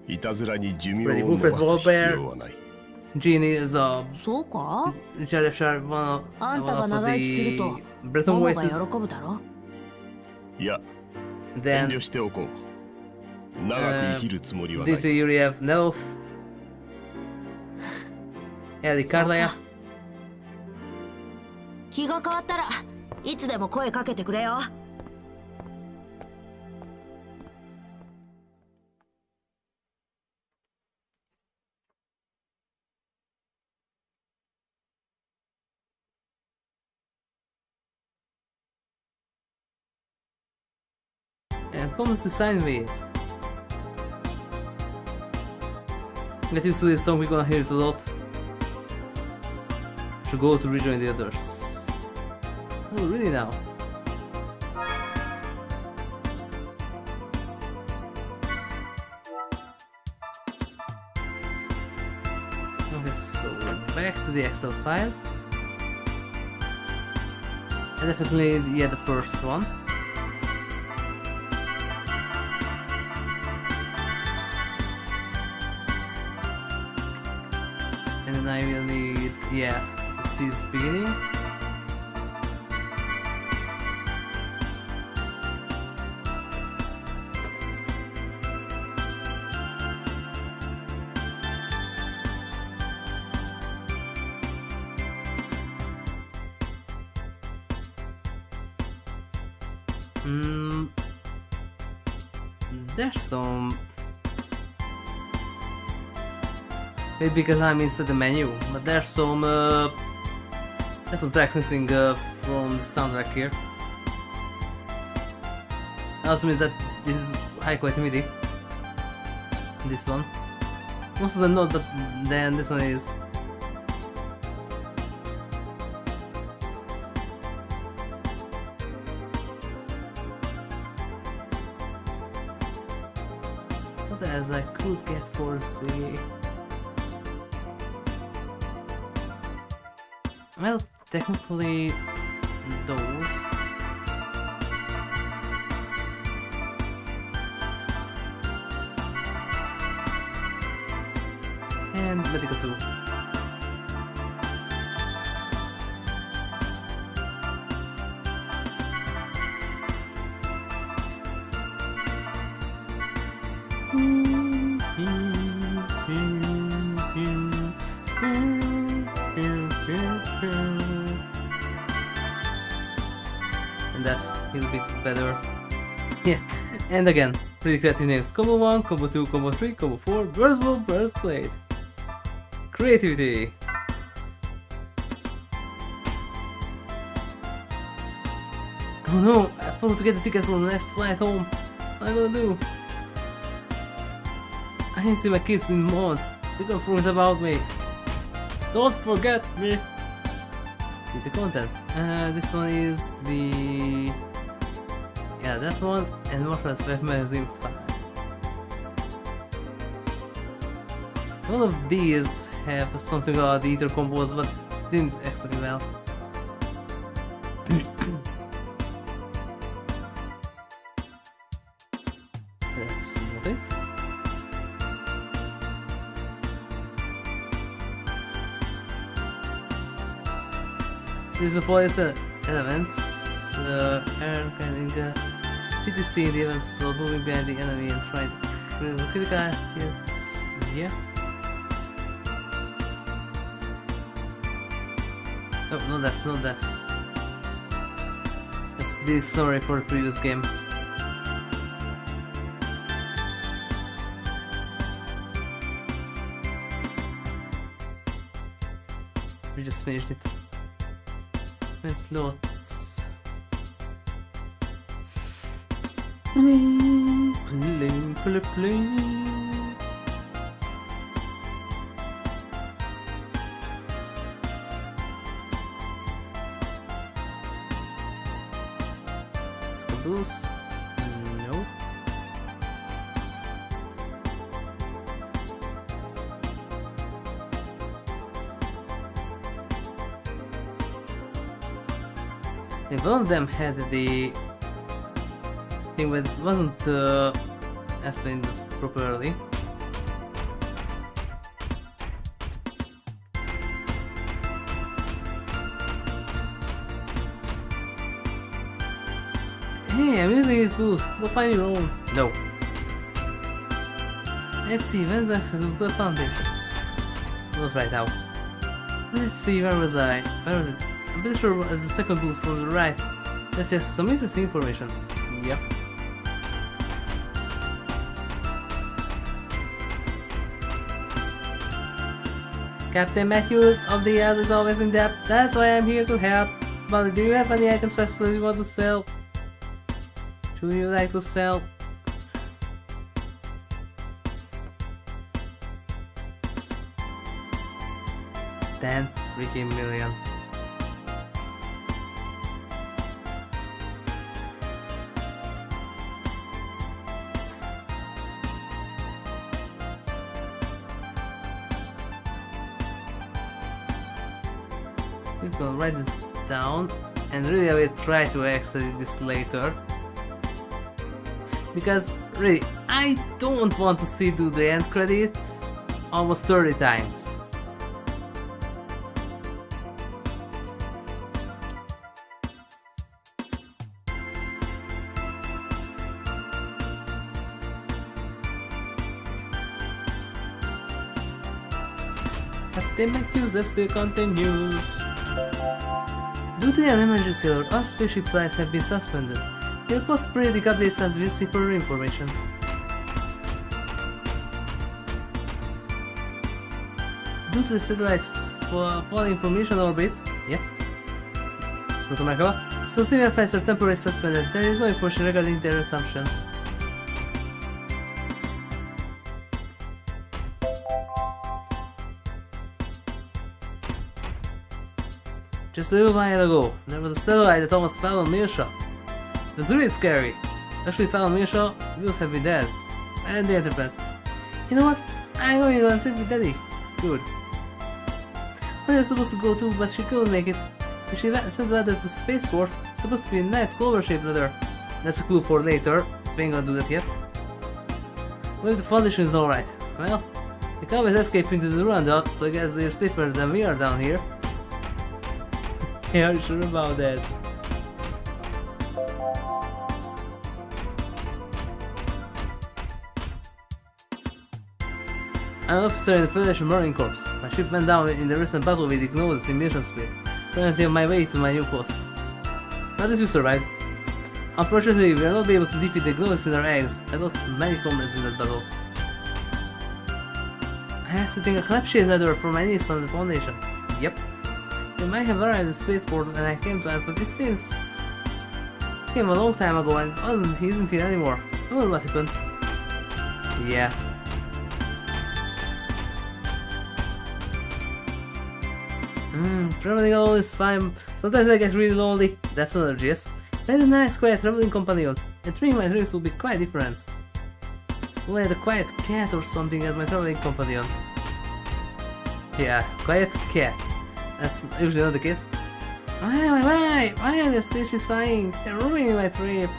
いたずらに寿命 Freddy を伸 Wolfred ばす必 Wolper 要はない。 Jean is そうか one あんたが of 長生きする the と Breton ママ voices. が喜ぶだろ。いや、遠 Then 慮しておこう。長く生きるつもりはない。 Dimitri, we have Nelth, Ellie そう Carla. か気が変わったらいつでも声かけてくれよ。And comes the sine wave. Get used to this song, we're gonna hear it a lot. Should go to rejoin the others. Oh, really now? Okay, so back to the Excel file. And definitely, yeah, the first one. And then I will need, yeah, this beginning. There's some. Maybe because I'm inside the menu, but there's some tracks missing from the soundtrack here. That also means that this is high quality MIDI. This one. Most of them not, but then this one is. What else I could get for the. Well, technically, those. And medical too. And that will be better. Yeah, and again, pretty creative names. Combo 1, Combo 2, Combo 3, Combo 4, Burst Ball, Burst Blade. Creativity! Oh no, I forgot to get the ticket for the next flight home. What am I gonna do? I didn't see my kids in months. They're gonna forget about me. Don't forget me! Read the content. This one is the... Yeah, that one, and Warcraft Web Magazine 5. One of these have something about the ether combos, but didn't explain well. That's not it. This is a police elements. Aaron can CTC in the events while moving behind the enemy and trying to critical hits. Yeah. No, not that, not that. It's this summary for the previous game. We just finished it. Let's lots. Pling, pling, pling, pling. boost? No. If one of them had the thing that wasn't explained properly. Hey, I'm using this booth. Go find your own. No. Let's see, when's the actual the foundation? Not right now. Let's see, where was I? Where was it? I'm pretty sure it's the second booth from the right. That's just some interesting information. Yep. Captain Matthews of the House is always in debt. That's why I'm here to help. But do you have any items that you want to sell? Should you like to sell? $10 freaking million. We can write this down, and really I will try to exit this later. Because really, I don't want to see do the end credits almost 30 times. Captain McHugh's still continues. Due to an emergency alert, all spaceship flights have been suspended. We'll post periodic updates as we receive further information. Due to the satellite falling from mission orbit, so civil flights are temporarily suspended. There is no information regarding their resumption. Just a little while ago, there was a satellite that almost fell on Miltia. It was really scary. Actually fell on Miltia, we would have been dead. And the interpret. You know what? I'm going on a trip with Daddy. Good. I was supposed to go too, but she couldn't make it. She sent a letter to spaceport. It's supposed to be a nice clover-shaped letter. That's a clue for later. We ain't gonna do that yet. Well, the foundation is alright. Well, they can always escape into the rundown, so I guess they're safer than we are down here. Yeah, I'm sure about that. I'm an officer in the Federation Marine Corps. My ship went down in the recent battle with Ignosis in Mission Split. Currently on my way to my new post. How did you survive? Unfortunately, we are not able to defeat the Ignosis in our eggs. I lost many comrades in that battle. I have to take a clap-shaped ladder for my niece on the foundation. Yep. We might have arrived at the spaceport when I came to us, but it seems he came a long time ago and he isn't here anymore. I wonder what happened. Yeah. Traveling alone is fine. Sometimes I get really lonely. That's another gist. I had a nice quiet traveling companion. I think my dreams will be quite different. Will I have a quiet cat or something as my traveling companion? Yeah, quiet cat. That's usually not the case. Why are the stations flying? They're ruining my trip.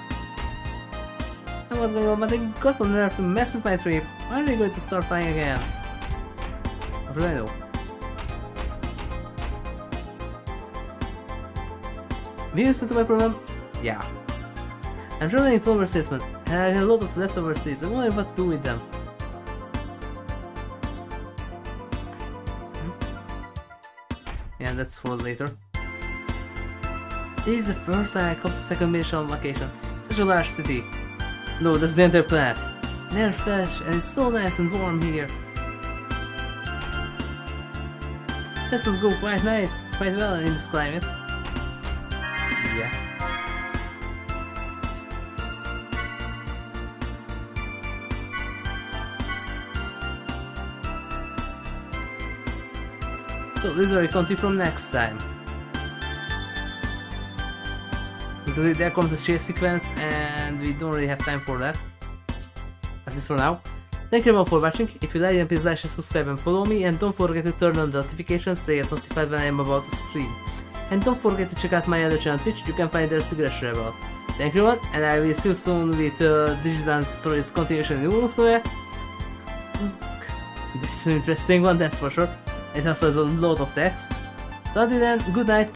I was going on, but they got some nerve to mess with my trip. Why are they going to start flying again? What do I know? Do you listen to my problem? Yeah. I'm traveling in full assessment, and I have a lot of leftover seeds. I wonder what to do with them. Yeah, that's for later. This is the first time I come to Second Miltia on vacation. Such a large city. No, that's the entire planet. They're fresh, and it's so nice and warm here. Let's just go quite well in this climate. Yeah. So this is where we continue from next time. With because there comes a chase sequence and we don't really have time for that. At least for now. Thank you all for watching. If you like then please like, share, subscribe and follow me, and don't forget to turn on the notifications to get notified when I am about to stream. And don't forget to check out my other channel on Twitch, you can find there as HigurashiRebel. Thank you everyone, and I will see you soon with Digital Stories continuation in Xenosaga. It's an interesting one, that's for sure. It also has a lot of text. Until then, good night.